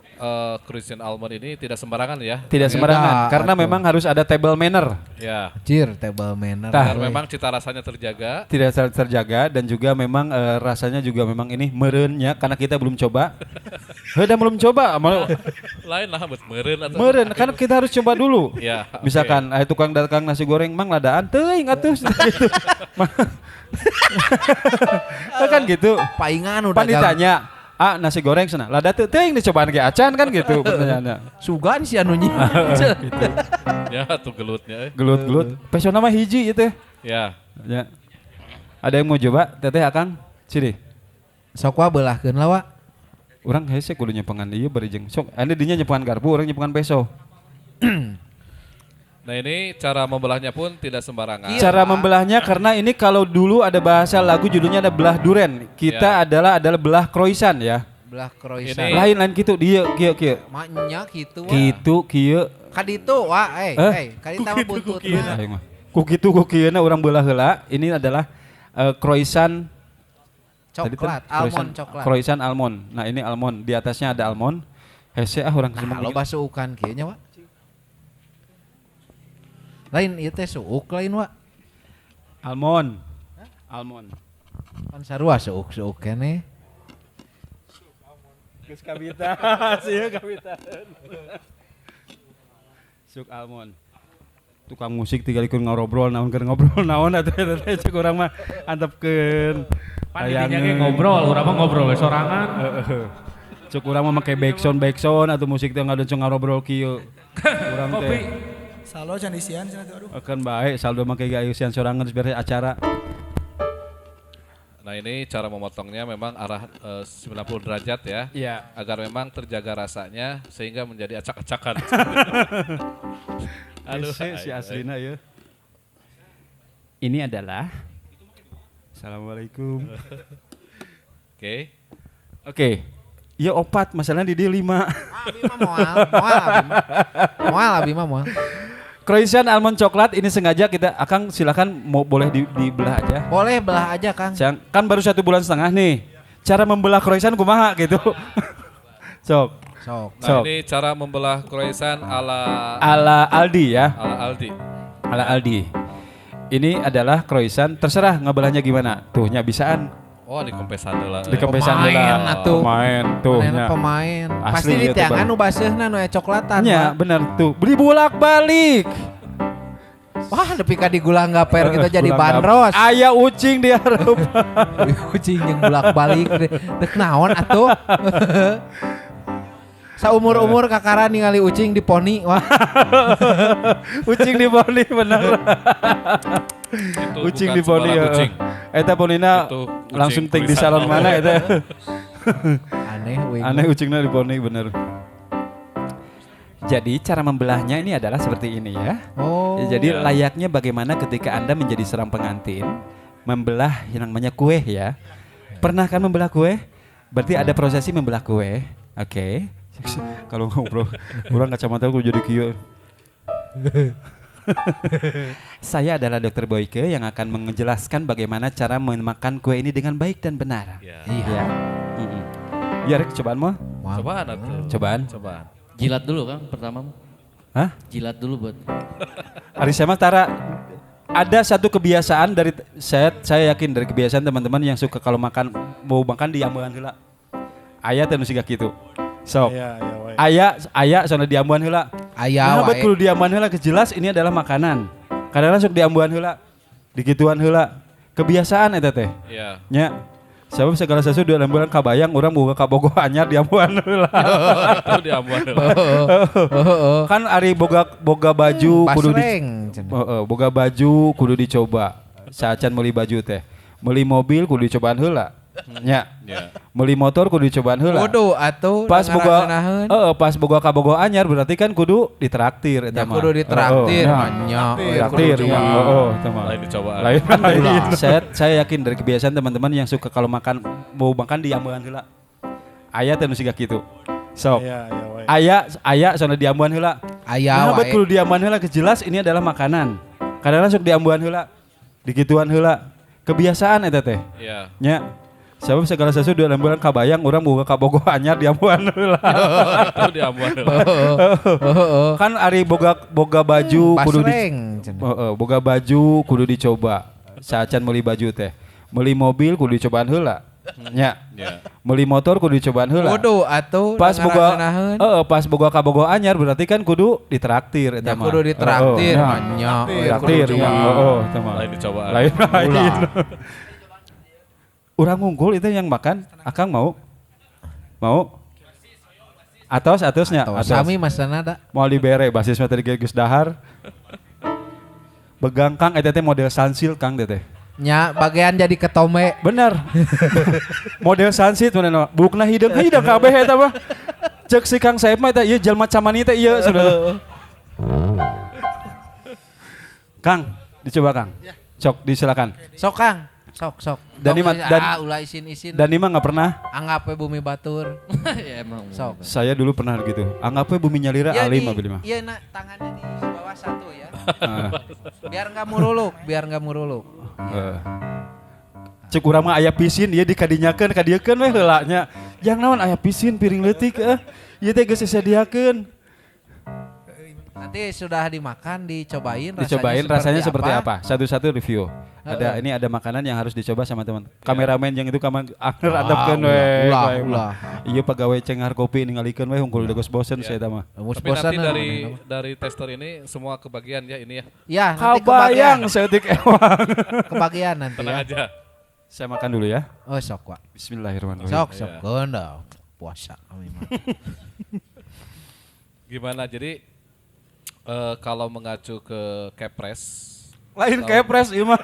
croissant almond ini tidak sembarangan ya. tidak sembarangan Tidak, karena atuh. memang harus ada table manner. Ya. Cir table manner. Tah. Agar memang cita rasanya terjaga. Tidak terjaga dan juga memang rasanya juga memang ini mereunnya karena kita belum coba. Udah belum coba, Lain lah buat meureun atau meureun kan kita harus coba dulu. Ya. oke. Misalkan tukang dagang nasi goreng mang ladaan teuing atuh gitu. Kan gitu. Paingan udah Pan ditanya, nasi goreng sana. Lada teuing dicobaan ge acan kan gitu pertanyaannya. Sugan si anu nya. Ya tuh gelutnya. Gelut-gelut. Peso nama hiji itu. Ya. Ya. Ada yang mau coba? Teteh Akang, sini. Sok wa beulahkeun lah wa. Urang hese kudu nyepengan ieu bari jeung sok. Anda dinya nyepengan garpu, urang nyepengan peso. Nah ini cara membelahnya pun tidak sembarangan. Cara membelahnya karena ini kalau dulu ada bahasa lagu judulnya ada belah duren. Kita adalah belah croissant ya. Belah croissant. Ini- Lain gitu dieu kieu. Maknya gitu wa. Kitu kieu. Kaditu wa kaditu mah buntut mah. Aing mah. Ku kitu ku kieuna urang belah heula. Ini adalah croissant tadi teh, Coklat, almond coklat. Croissant almond. Nah, ini almond. Di atasnya ada almond. Hese urang Nah, lo basuukan kieu nya wa. Lain ieu teh suuk lain wa. almond. Almond. Kan sarua suuk keneh. Geus kabita, sieun kabita. Suk almond. Tukang musik tinggal ikut ngobrol naon atuh cek urang mah antepkeun. Pan intinya ge ngobrol, urang mah ngobrol we sorangan. Cuk urang mah make backsound atau musik teh ngadoncong ngobrol kieu. Urang teh Salo can disian cenah tuh aduh. akan baik saldo make gayusian sorangan beres acara. Nah ini cara memotongnya memang arah 90 derajat ya. Iya. Agar memang terjaga rasanya sehingga menjadi acak-acakan. Aduh, si aslina ya. Ini adalah Assalamualaikum. Oke. Oke. Ya opat, masalahnya di dia 5. Abi mah moal. Croissant almond coklat ini sengaja kita Akang silakan mau boleh dibelah aja. Boleh belah aja, Kang. Kan baru 1 bulan setengah nih. Cara membelah croissant kumaha gitu. Sok. Nah ini cara membelah croissant Ala Aldi ya. ala Aldi. Ala Aldi. Ini adalah croissant, terserah ngebelahnya gimana. Tuhnya bisaan Oh di kompesan heula. Di kompesan Pemain heula. atuh. Pemain tuh Manehna nya. pemain. Asli Pasti di ieu teh, tiangan Bang. nu baseuna nu coklatan. Nya Pak. bener tuh. Beli bolak-balik. Wah, nepi ka digula gaper kita jadi Ulang bandros. Aya ucing di hareup. Kucing yang bolak-balik dek naon atuh. Saumur-umur kakara ningali ucing di poni wah. Ucing di poni bener. Itu Ucing bukan di poni. sembarang kucing. Eta ponina Itu kucing langsung ting di tulisan salon awal. mana eta. Aneh we. Aneh ucingnya di poni bener. Jadi cara membelahnya ini adalah seperti ini ya. Oh. Jadi layaknya bagaimana ketika Anda menjadi seorang pengantin membelah yang namanya kue ya. Pernah kan membelah kue? Berarti ada prosesi membelah kue. Oke. Kalau ngobrol orang kacamata aku jadi kieu. Saya adalah Dokter Boyke yang akan menjelaskan bagaimana cara memakan kue ini dengan baik dan benar. Ya. Iya. Ya, Rek, cobaan mau? Cobaan atuh. Cobaan. Cobaan. Jilat dulu kan pertama. Hah? Jilat dulu buat. Ari saya mah tara ada satu kebiasaan dari saya yakin dari kebiasaan teman-teman yang suka kalau makan mau makan diambean heula. Aya teh nu siga kitu. So, aya soalnya diambean heula. Aya Nah, wae. kudu diambean heula jelas ini adalah makanan. Karena sok diambean heula. Dikituan heula. Kebiasaan eta teh. Iya. Nya. Sabab segala sesuatu dalam bulan kabayang orang boga kabogo anyar diambean heula. Itu diambuan heula. Kan ari boga baju kudu Basreng. boga baju kudu dicoba. Saacan meuli baju teh. Meuli mobil kudu dicobaan heula. Nya. Ya. Meuli motor kudu dicobaan heula. Kudu atuh. Pas boga ngaraheun. pas boga kabogo anyar berarti kan kudu ditraktir eta Ya mah. kudu ditraktir Heeh, nya. Traktir ya. Heeh, eta mah. Lain dicobaan. Lain. Saya yakin dari kebiasaan teman-teman yang suka kalau makan mau makan diambean heula. Aya teh nu siga kitu. So, aya soalnya diambean heula. Aya Nah, wae. kudu diambean heula jelas ini adalah makanan. Karena sok diambean heula. Dikituan heula. Kebiasaan eta teh. Iya. Nya. Sabab segala sesuatu dalam bulan kabayang orang boga kabogo anyar diambean heula. Itu diambuan heula. Kan ari boga baju kudu Basreng. boga baju kudu dicoba. Saacan meuli baju teh. Meuli mobil kudu dicobaan heula. Nya. Ya. Meuli motor kudu dicobaan heula. Kudu atuh. Pas boga ngaraheun. pas boga kabogo anyar berarti kan kudu ditraktir eta Ya mah. kudu ditraktir Heeh, nya. Traktir ya. Heeh, eta mah. Lain dicobaan. Lain. Urang unggul itu yang makan, Akang mau? Mau? Atos-atosnya. Sami masana da. Mau dibere basis materi geus dahar. Begang Kang eta teh model sansil Kang teh. Nya bagian jadi ketome. Bener. Model sansit mana bukna hideung kabeh eta mah. Cek si Kang Saip mah eta ieu jelema camani teh ieu sudah. Kang, dicoba Kang. Sok disilakan. Sok Kang. Sok. Dan Tong ima- dan- ulah isin-isin. Dan ini mah nggak pernah. Anggap we bumi batur. Ya emang. Sok. Saya dulu pernah gitu. Anggapnya bumi nyalira alim mah beli mah. Iya nak tangannya di bawah satu ya. Heeh. Biar nggak muruluk. Cek urang mah aya pisin ieu dikadinyakeun kadiekeun we heula nya. Yang naon aya pisin piring leutik ieu teh geus disediakeun. Nanti sudah dimakan, dicobain Rasanya seperti apa? Satu-satu review. Ini ada makanan yang harus dicoba sama teman. Kameramen yang itu anger adapkeun we. ulah. Ieu pagawe cenghar kopi ningalikeun we hungkul geus bosen saya tah mah. Tapi nanti dari tester ini semua kebagian ya ini ya. Ya, nanti Kabayang setik ewang. kebagian nanti Tenang ya. aja. Saya makan dulu ya. Oh, sok, Wak. Bismillahirrahmanirrahim. Sok, gondol. Puasa kami mah. Gimana jadi kalau mengacu ke Kepres Lain kepres ieu mah.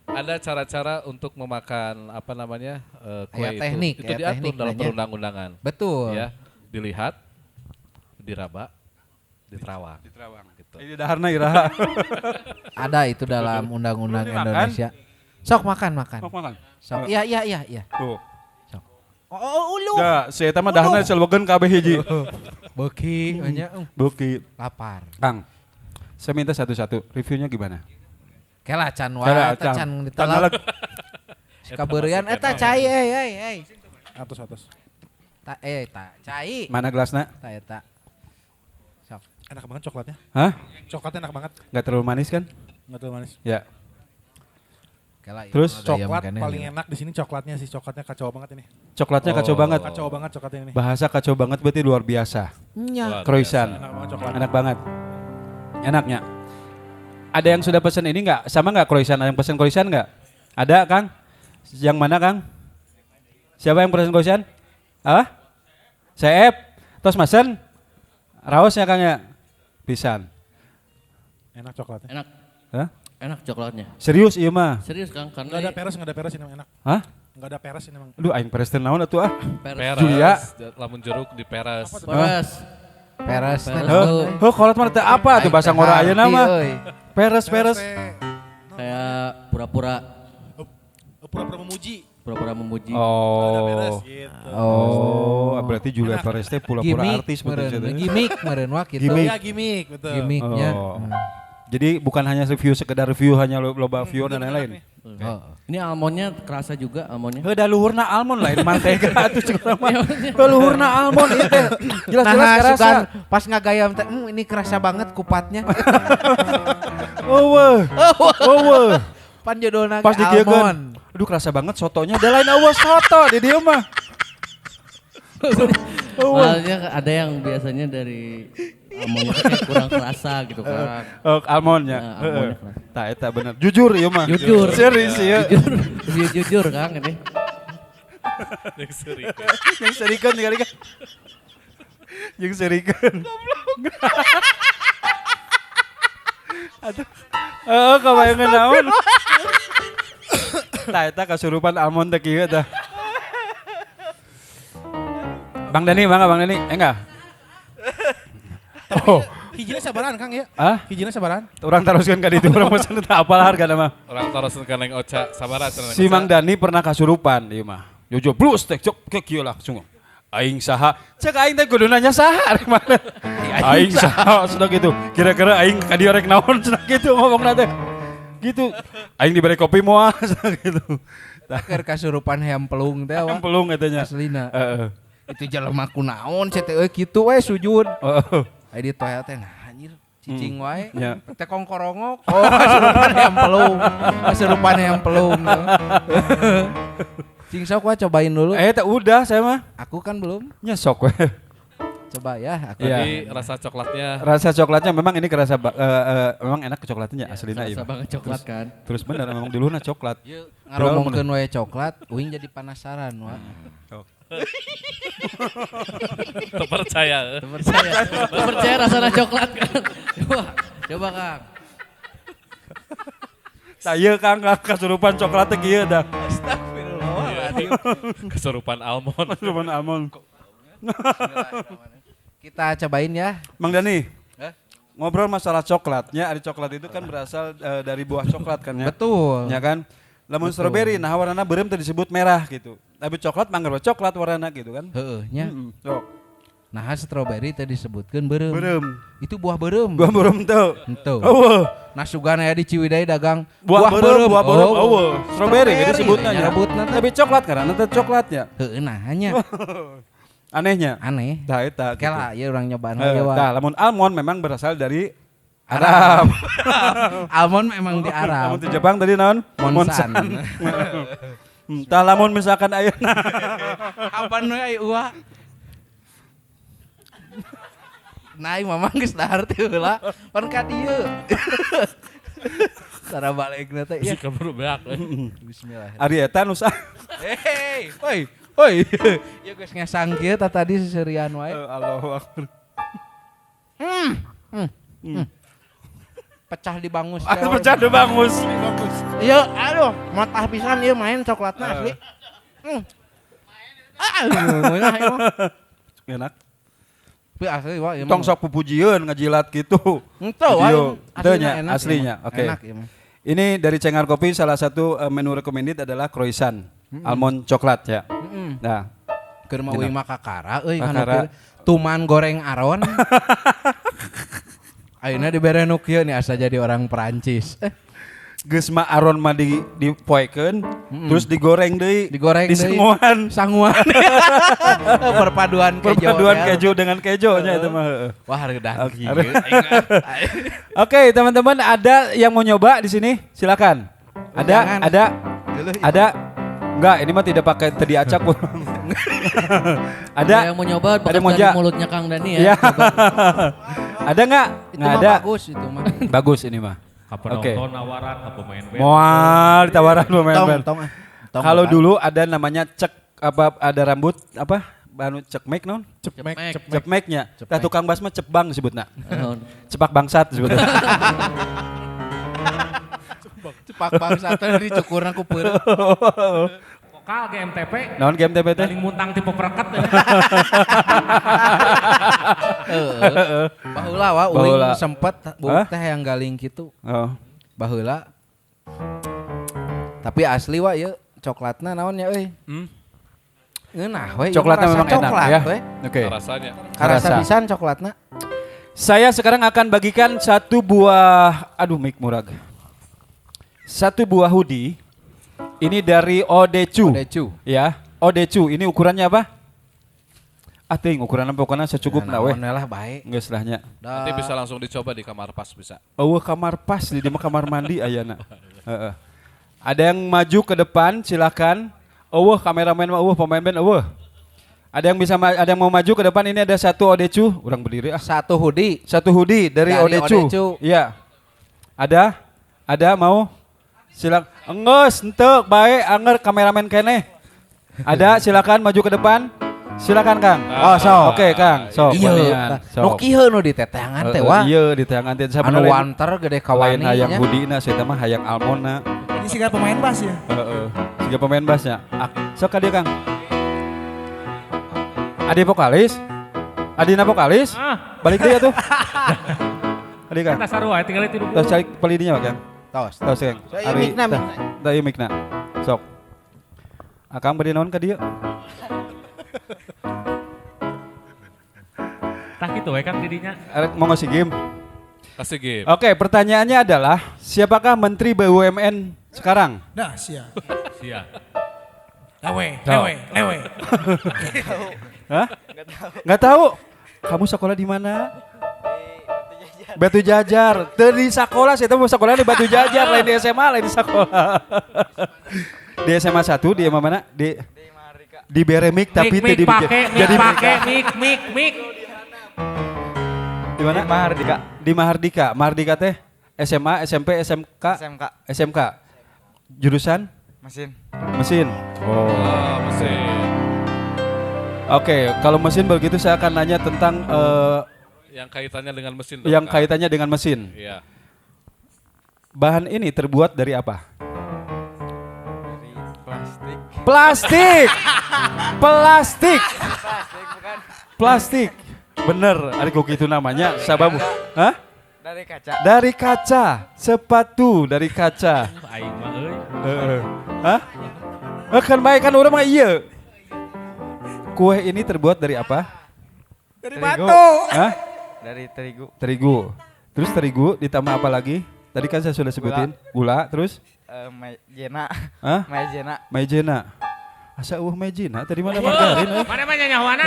ada cara-cara untuk memakan apa namanya kue Ya, teknik, itu ya, diatur teknik dalam nanya. perundang-undangan. Betul. Ya, dilihat, diraba, diterawang. Gitu. Ini daharna iraha. Ada itu dalam undang-undang Makan. Indonesia. Sok makan. Mau makan. Sok. Iya. Tuh. Oh, ulu. Da, si eta mah daharna diselbogeun kabeh hiji. Beki, nya Buki. lapar. Kang, saya minta satu-satu. Reviewnya gimana? Kela can wae Kela, eta can. can Can ditelak. lalek. Kabeurian eta cai euy. Atus. Ta cai. Mana gelasna? Ta eta. Sok. Enak banget coklatnya. Hah? Coklatnya enak banget. Gak terlalu manis kan? Nggak terlalu manis. Ya. Terus Coklat paling enak di sini coklatnya kacau banget ini. coklatnya kacau banget. Kacau banget coklatnya ini. Bahasa kacau banget berarti luar biasa. Croissant. Enak banget coklat. Enak banget. Enaknya. Ada yang sudah pesan ini nggak? Sama nggak croissant? Ada yang pesan croissant nggak? Ada Kang? Yang mana Kang? Siapa yang pesan croissant? Seep? Tos mesen? Raosnya Kang ya? Pisan. Enak coklatnya. Enak. Hah? Enak coklatnya. Serius iya mah? Serius Kang, Enggak karena ada peres ini emang enak. Hah? Enggak ada peres ini emang. Aduh aing peres teh naon atuh ah. peres. Julia. lamun jeruk di peras. Peres. Peres. Heuh kolot mah teh apa tuh bahasa ngora ayeuna mah? Peres. Kayak pura-pura Memuji. Oh. Ada peres gitu. Oh, berarti Julia Perez teh pura-pura artis Gimik meureun wah kitu. Iya gimmick betul. Gimiknya. Oh. Jadi bukan hanya sekedar review hanya loba view dan lain-lain. Ini almondnya kerasa juga almondnya. Heuh da luhurna almond lain mantega atuh cenah mah. Heuh luhurna almond ieu teh. Jelas-jelas kerasa. sugan pas ngagayam teh ini kerasa banget kupatnya. Eueuh. Pan judulna Pas digieukeun. almond. Aduh kerasa banget sotonya. Da lain eueuh soto di dieu mah. Soalnya ada yang biasanya dari almondnya tuh kayak kurang kerasa gitu kan. Oh, almondnya. Nah, almondnya kerasa. Tah eta bener. Jujur ieu mah. Jujur. Serius ieu. Jujur Kang ini. Yang serikeun tinggal kan. Yang serikeun. Aduh. Kabayangan naon. Tah eta kasurupan almond teh kieu tah. Bang Dani. Enggak. Oh, Hijina sabaran Kang ya? Hijina sabaran? orang teruskan ka ditu urang mesen teu apal hargana mah. Orang tarusin ka neng Ocha sabaraha cenah. Si Mang Dani pernah kasurupan ieu mah. Jojo blus teh cok ke kieu langsung. Aing saha? Cek aing teh kudu nanya saha rek mana. Aing saha sudah gitu. Kira-kira aing ka dieu rek naon cenah gitu ngomongna teh. Gitu. Aing diberi kopi moal gitu. Keur kasurupan hayam pelung teh Yang pelung katanya. aslina. Heeh. Itu jelema kunaon cete kitu we sujud. Oh. Adi teh teh anjir cicing wae. Ya. Teh kongkorongok. Oh, kasurupan hayam pelung. Kasurupan hayam pelung. Cing sok we cobain dulu. Teh udah saya mah. Aku kan belum. Nya sok we. Coba ya aku. Iya. Jadi rasa coklatnya Rasa coklatnya memang ini kerasa memang enak coklatnya aslina Kerasa ieu. banget coklat kan. Terus bener memang dulunya coklat. Ngaromongkeun wae coklat, uing jadi penasaran wah. terpercaya. Percaya rasanya coklat kan. Coba Kang. Saya Kang kasurupan coklat teh kieu dah. Kesurupan almond. Kasurupan almond. Kita cobain ya. Mang Dani. Ngobrol masalah coklatnya, ada coklat itu kan berasal dari buah coklat kan ya. Betul. Ya kan? Lamun strawberry nah warnana beureum teh disebut merah gitu. Tapi coklat mangga coklat warnana gitu kan. Heeh nya. Sok. Nah strawberry tadi disebutkeun beureum. Beureum. Itu buah beureum. Buah beureum teu. Henteu. Eueuh. Nah sugana ya di Ciwidey dagang Buah beureum, buah beureum. Oh, Eueuh. Strawberry gitu disebutna nya. nyebutna teh. Tapi coklat karena teh coklatnya. Heueuh nah hanya Anehnya. aneh. Tah eta. Kela ya urang nyobaan Tah, aja wah. lamun almond memang berasal dari Arab. Almond memang di Arab. Lamun di Jepang tadi naon? Monsan. Tah lamun misalkan ayeuna Apaan we uwa? Naik mamang geus dahar teh heula. Pan ka dieu. Cara balikna teh ya. Jika berubah. Bismillah. Ari eta nu sah. Hei, oi. Ya geus ngesang kieu tadi seserian wae. Allahu akbar. Pecah di bangus. Pecah di bangus. Iya, aduh, motah pisan ieu main coklatna asli. Enak. Tapi asli wah ieu. Tong sok pupujieun ngajilat gitu. Henteu Video. wae. Teu nya, aslinya. Oke. Enak ieu mah. Ini dari Cengar Kopi salah satu menu recommended adalah croissant almond coklat ya. Nah, Keur mah uing mah kakara euy Kakara. kana tuman goreng aron. Ayeuna dibere nu kieu nih asa jadi orang Perancis. geus mah aron mah dipoekeun terus digoreng deui. Digoreng deui. Disenguan. Sanguan. Perpaduan kejo. Perpaduan keju dengan kejonya itu mah. Heeh. Wah, hareudah. Oke, teman-teman ada yang mau nyoba di sini? Silakan. Jangan. Ada. Enggak, ini mah tidak pakai tadi acak. Ada. yang mau nyoba Ada bekas mau dari ja. mulutnya Kang Dani Iya. ya. Coba. Ada enggak? Itu Enggak mah ada. bagus itu mah. Bagus ini mah. Ka Oke. penonton nawaran, ka pemain band. Mual ditawaran pemain band. Tong. Kalau dulu ada namanya cek apa ada rambut apa anu cekmek non? Cepmeknya. Tah tukang bas mah cepbang disebutna. Cepak bangsat disebutna. Cepak bangsa teh dicukurna ku peureut. Vokal GMTP. Naon game TPT? Paling muntang tipe perekat ya. Baheula wa Baheula. uing sempet Hah? teh yang galing kitu. Oh. Baheula. Tapi asli wa ieu coklatna naon ya euy? Ngeunah we. ieu Coklatnya mah rasa memang enak coklat, ya. we. Oke. Rasanya. Karasa Rasa. pisan coklatna. Saya sekarang akan bagikan satu buah mic murag. Satu buah hoodie. Ini dari Odecu. Odecu. Ya, Odecu. Ini ukurannya apa? Ting ukurannya pokoknya secukupna weh. Naon lah bae. Geus lah nya. Nanti bisa langsung dicoba di kamar pas bisa. Eueuh kamar pas di dieu mah kamar mandi ayeuna. Heeh. Ada yang maju ke depan silakan. Eueuh kameramen mah eueuh pemain band eueuh. Ada yang mau maju ke depan ini ada satu Odecu, urang berdiri ah. Satu hoodie. Satu hoodie dari Odecu. Iya. Ada mau? Silakan. Enggeus henteu bae anger kameramen keneh. Ada silakan maju ke depan. Silakan Kang. Oh, sok. Oke, Kang. Sok. Iya. Nu kieu nu di teteangan teh wa. Iya, di teangan teh Anu wanter gede lain kawani hayang nya. hoodie-na saya mah hayang almonna. Ini sih pemain bass ya. Heeh. Siga pemain bassnya. Sok ka dieu Kang. Adi vokalis? Adina vokalis? Balik deui atuh. Adi Kang. Kita sarua tinggal itu dulu. Tos cari pelidinya Kang. Tos. Tos Kang. Saya mikna. Da ieu mikna. Sok. Akang bade naon ka dieu? Tah kitu we Kang didinya. Arek mau ngasih game. Kasih game. Oke, pertanyaannya adalah siapakah Menteri BUMN sekarang? Nah, sia. Sia. Lewe. Hah? Nggak tahu. Kamu sekolah di mana? Batu Jajar. Dari sekolah saya tahu sekolah di Batu Jajar, lain di SMA, lain di sekolah. Di SMA 1 di SMA mana? Di Beremik tapi Mik di jadi mik. di mana? Mahardika. Di Mahardika. Mahardika teh SMA, SMP, SMK. SMK. Jurusan? Mesin. Oh. Mesin. Oke, kalau mesin begitu saya akan nanya tentang Yang kaitannya dengan mesin. yang Kang. kaitannya dengan mesin. Iya. Bahan ini terbuat dari apa? Plastik. Plastik. Plastik. Plastik. Bener, ada kok itu namanya. Sababu. Hah? Dari kaca. Dari kaca. Sepatu dari kaca. Aing mah euy. Hah? Kan baik kan orang mah iya. Kue ini terbuat dari apa? Dari batu. Hah? Dari terigu. Terigu. Terus terigu ditambah apa lagi? Tadi kan saya sudah sebutin. Gula, terus? Maizena. Hah? Maizena. Maizena. Asa maizena? Tadi mana margarin? Mana mah nyanyawana?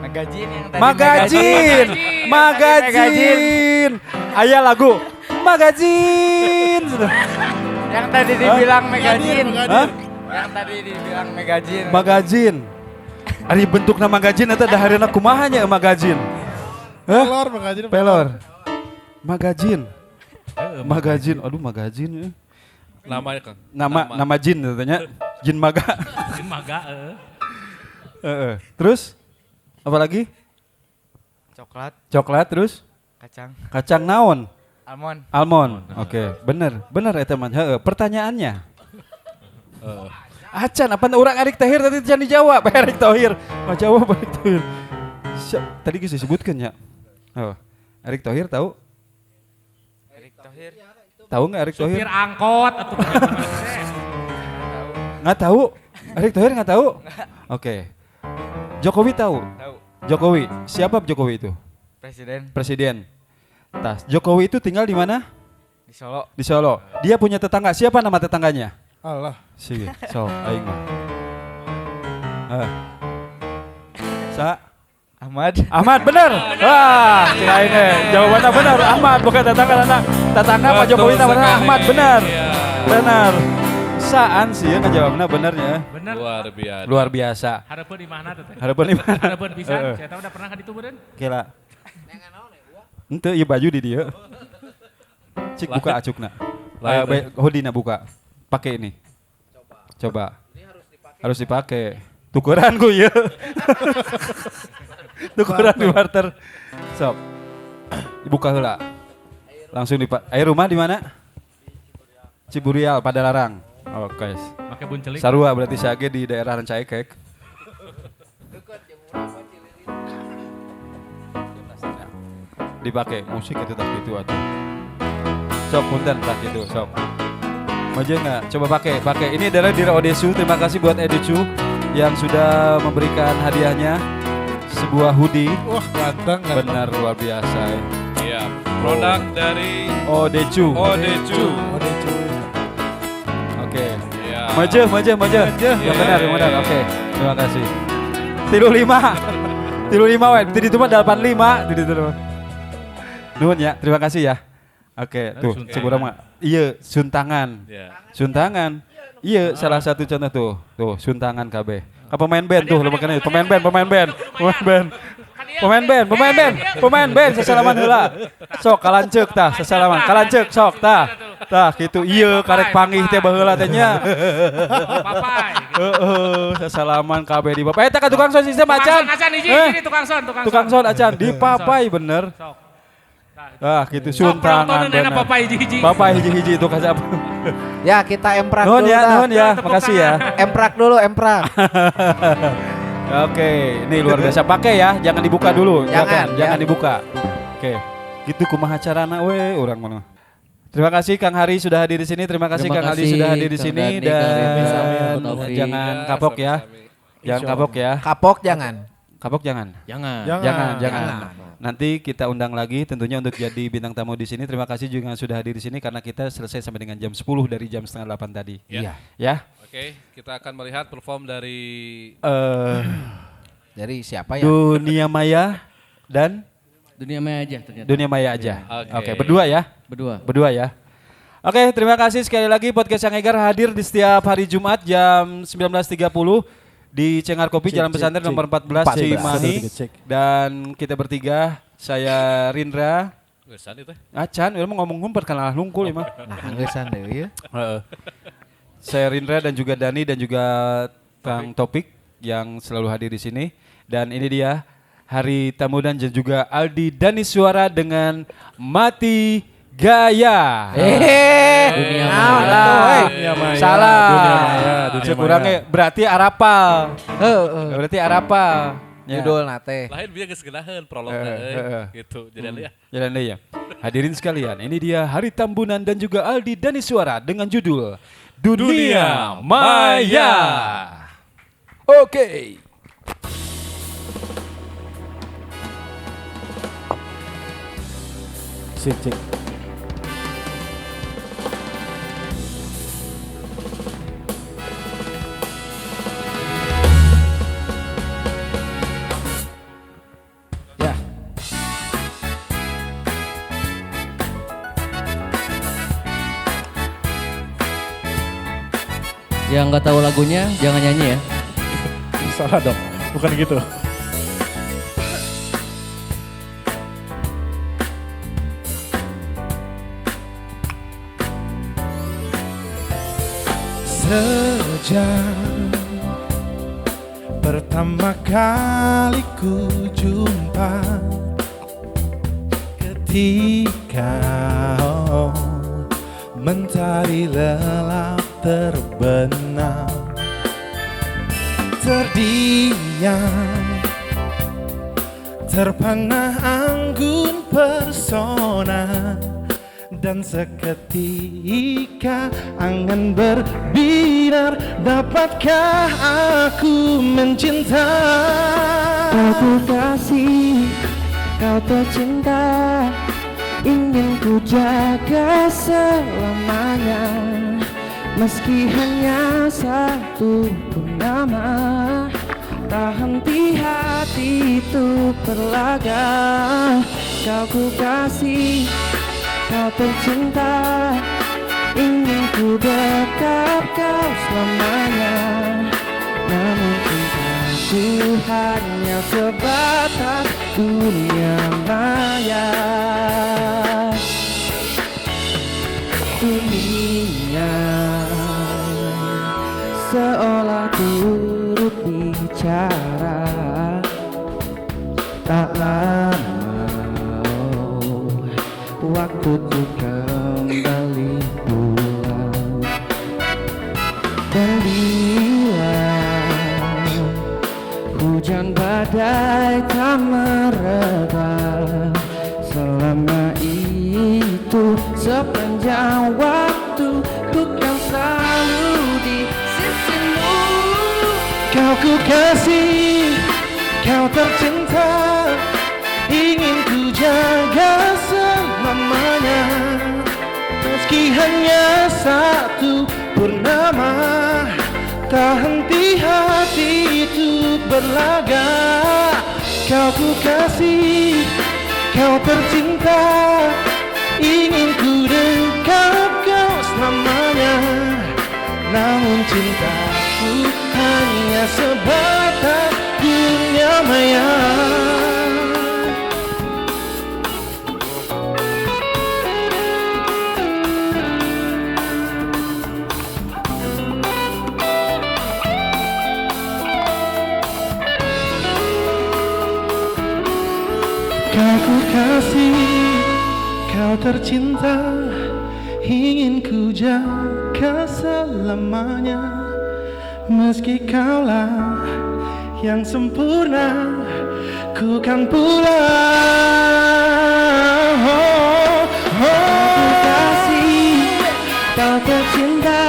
Magazin yang tadi. Magazin. Magazin. Aya lagu. Magazin. Yang tadi dibilang magazin. Hah? Yang tadi dibilang magazin. Magazin. Ari bentukna magazin eta dahareuna kumaha nya magazin? Hah? Pelor magazin. Pelor. Magazin. Magazin. Aduh magazin. Namanya Kang. Nama jin katanya. Jin maga. Jin maga Terus apa lagi? Coklat. Coklat terus? Kacang. Kacang naon? Almond. Almond. Oke, bener eta mah. Pertanyaannya. Acan, apa orang Erik Thohir tadi can dijawab, Erik Thohir. Nggak jawab Erik Thohir. Tadi kita sebutkan ya. Oh, Erik Thohir tahu? Erick Thohir. Tahu nggak Erik Thohir? supir angkot atau Nggak tahu. Erik Thohir nggak tahu? Oke. Jokowi tahu? Tahu. Jokowi. Siapa Jokowi itu? Presiden. Presiden. Tas. Jokowi itu tinggal di mana? Di Solo. Di Solo. Dia punya tetangga. Siapa nama tetangganya? Allah. Sige, so, aing mah. Ahmad bener. Wah, kirain jawabannya benar. Ahmad bukan tetangga anak. Tetangga Pak Jokowi namanya Ahmad benar. Iya. Benar. Saan sih ya ngejawabna benernya. Bener. Luar biasa. Harapan di mana teh? Harapan di mana? Harapan pisan. Saya tahu udah pernah ka ditu beureun. Kira. Ente ieu baju di dia. Cik buka acukna. Hoodie-na buka. Pakai ini. Coba. Harus dipakai. Tukeran ku ya. Tukeran di barter. Sok. Buka heula. Langsung air rumah di mana? Ciburial, Padalarang. Oke. Pakai buncelik. Sarua berarti sage di daerah Rancaikek. Dipakai musik itu tak gitu atuh. Sok punten tak gitu, sok. Maju enggak? Coba pakai. Ini adalah Dira Odesu. Terima kasih buat Edecu yang sudah memberikan hadiahnya sebuah hoodie. Wah, ganteng. Benar luar biasa. Iya, produk dari Odecu. Oke. Iya. Maju. Yang benar. Oke. Terima kasih. 35 we. Tadi itu mah 85. Tadi itu. Nuhun ya. Terima kasih ya. Oke, tuh sekurang mah. Iya, suntangan. Suntangan. Iya, salah satu contoh tuh. Tuh, suntangan KB. Pemain band tuh, lu makan itu. Pemain band, sesalaman heula. Sok kalanceuk tah, sesalaman. Kalanceuk sok tah. Tah kitu ieu karek panggih teh baheula teh nya. Papai. Sesalaman KB di Papai. Eta ka tukang son sistem acan. Acan hiji tukang son. Tukang son acan di Papai bener. Gitu suntangan bener. Papai hiji-hiji itu kasih apa? Ya kita emprak Nuhun dulu. ya, makasih ya. Emprak dulu. Oke, ini luar biasa. Pakai ya, jangan dibuka dulu. Jangan ya. dibuka. Oke, gitu kumaha carana we urang mana. Terima kasih Kang Hari sudah hadir di sini. Terima kasih Kang Ali sudah hadir di sini dan jangan kapok ya. Kapok jangan. Nanti kita undang lagi tentunya untuk jadi bintang tamu di sini. Terima kasih juga sudah hadir di sini karena kita selesai sampai dengan jam 10 dari jam setengah 8 tadi. Iya. Ya. Oke, kita akan melihat perform dari Dari siapa ya? Dunia Maya dan Dunia Maya aja ternyata. Dunia Maya aja. Oke, berdua ya. Oke, terima kasih sekali lagi Podcast Yang Egar hadir di setiap hari Jumat jam 19.30 di Cengar Kopi Jalan Pesantren nomor 14 Cimahi. Dan kita bertiga, saya Rindra. Acan, udah mau ngomong ngumpet kan lungkul mah. Nah, gesan deui ya. Saya Rindra dan juga Dani dan juga Kang Topik yang selalu hadir di sini. Dan ini dia Hari Tamu dan juga Aldi Dani Suara dengan Mati Gaya. Dunia Maya. Salah. Dunia Maya. Kurangnya berarti Arapal. Berarti Arapal. Judul nate. lain biar geus geunaheun prologna gitu. Jadi ya. Hadirin sekalian, ini dia Hari Tambunan dan juga Aldi Dani Suara dengan judul Dunia Maya. Oke. Cek. Yang nggak tahu lagunya jangan nyanyi ya. Salah dong, bukan gitu. Sejak pertama kali ku jumpa, ketika mentari lelap terbenam, terdiam, terpana anggun persona, dan seketika angan berbinar, dapatkah aku mencinta? Aku kasih, kau tercinta, ingin ku jaga selamanya, meski hanya satu pun nama, tak henti hati itu berlaga. Kau ku kasih, kau tercinta, ingin ku dekat kau selamanya. Namun cintaku hanya sebatas dunia maya. Dunia seolah turut bicara, tak lama waktu tuh kembali pulang. Dan bila hujan badai tak mereda, selama itu sepanjang waktu ku kan selalu di sisimu. Kau ku kasih, kau tercinta, ingin ku jaga selamanya. Meski hanya satu purnama, tak henti hati itu berlaga. Kau ku kasih, kau tercinta, ingin ku dekat kau selamanya. Namun cintaku hanya sebatas dunia maya. Kau ku kasih, kau tercinta, ingin ku jaga selamanya. Meski kaulah yang sempurna, ku kan pulang. Kau ku kasih, kau tercinta,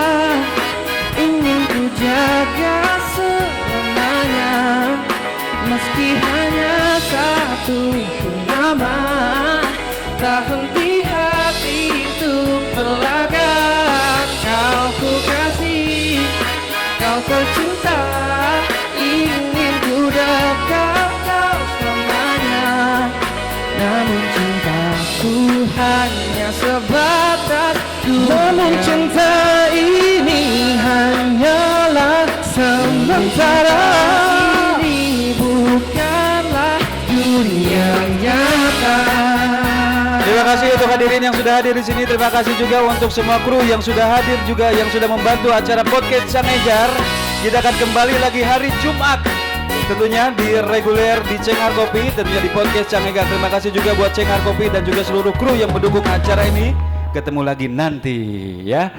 ingin ku jaga selamanya. Meski hanya satu purnama, tak henti hati itu berlaga. Kau ku kasih, kau tercinta, ingin ku dekat kau selamanya. Namun cintaku hanya sebatas dunia. Namun cinta ini hanyalah sementara. Terima kasih untuk hadirin yang sudah hadir di sini. Terima kasih juga untuk semua kru yang sudah hadir juga, yang sudah membantu acara podcast Cangegar. Kita akan kembali lagi hari Jumat, tentunya di reguler di Cenghar Kopi, tentunya di podcast Cangegar. Terima kasih juga buat Cenghar Kopi dan juga seluruh kru yang mendukung acara ini. Ketemu lagi nanti ya.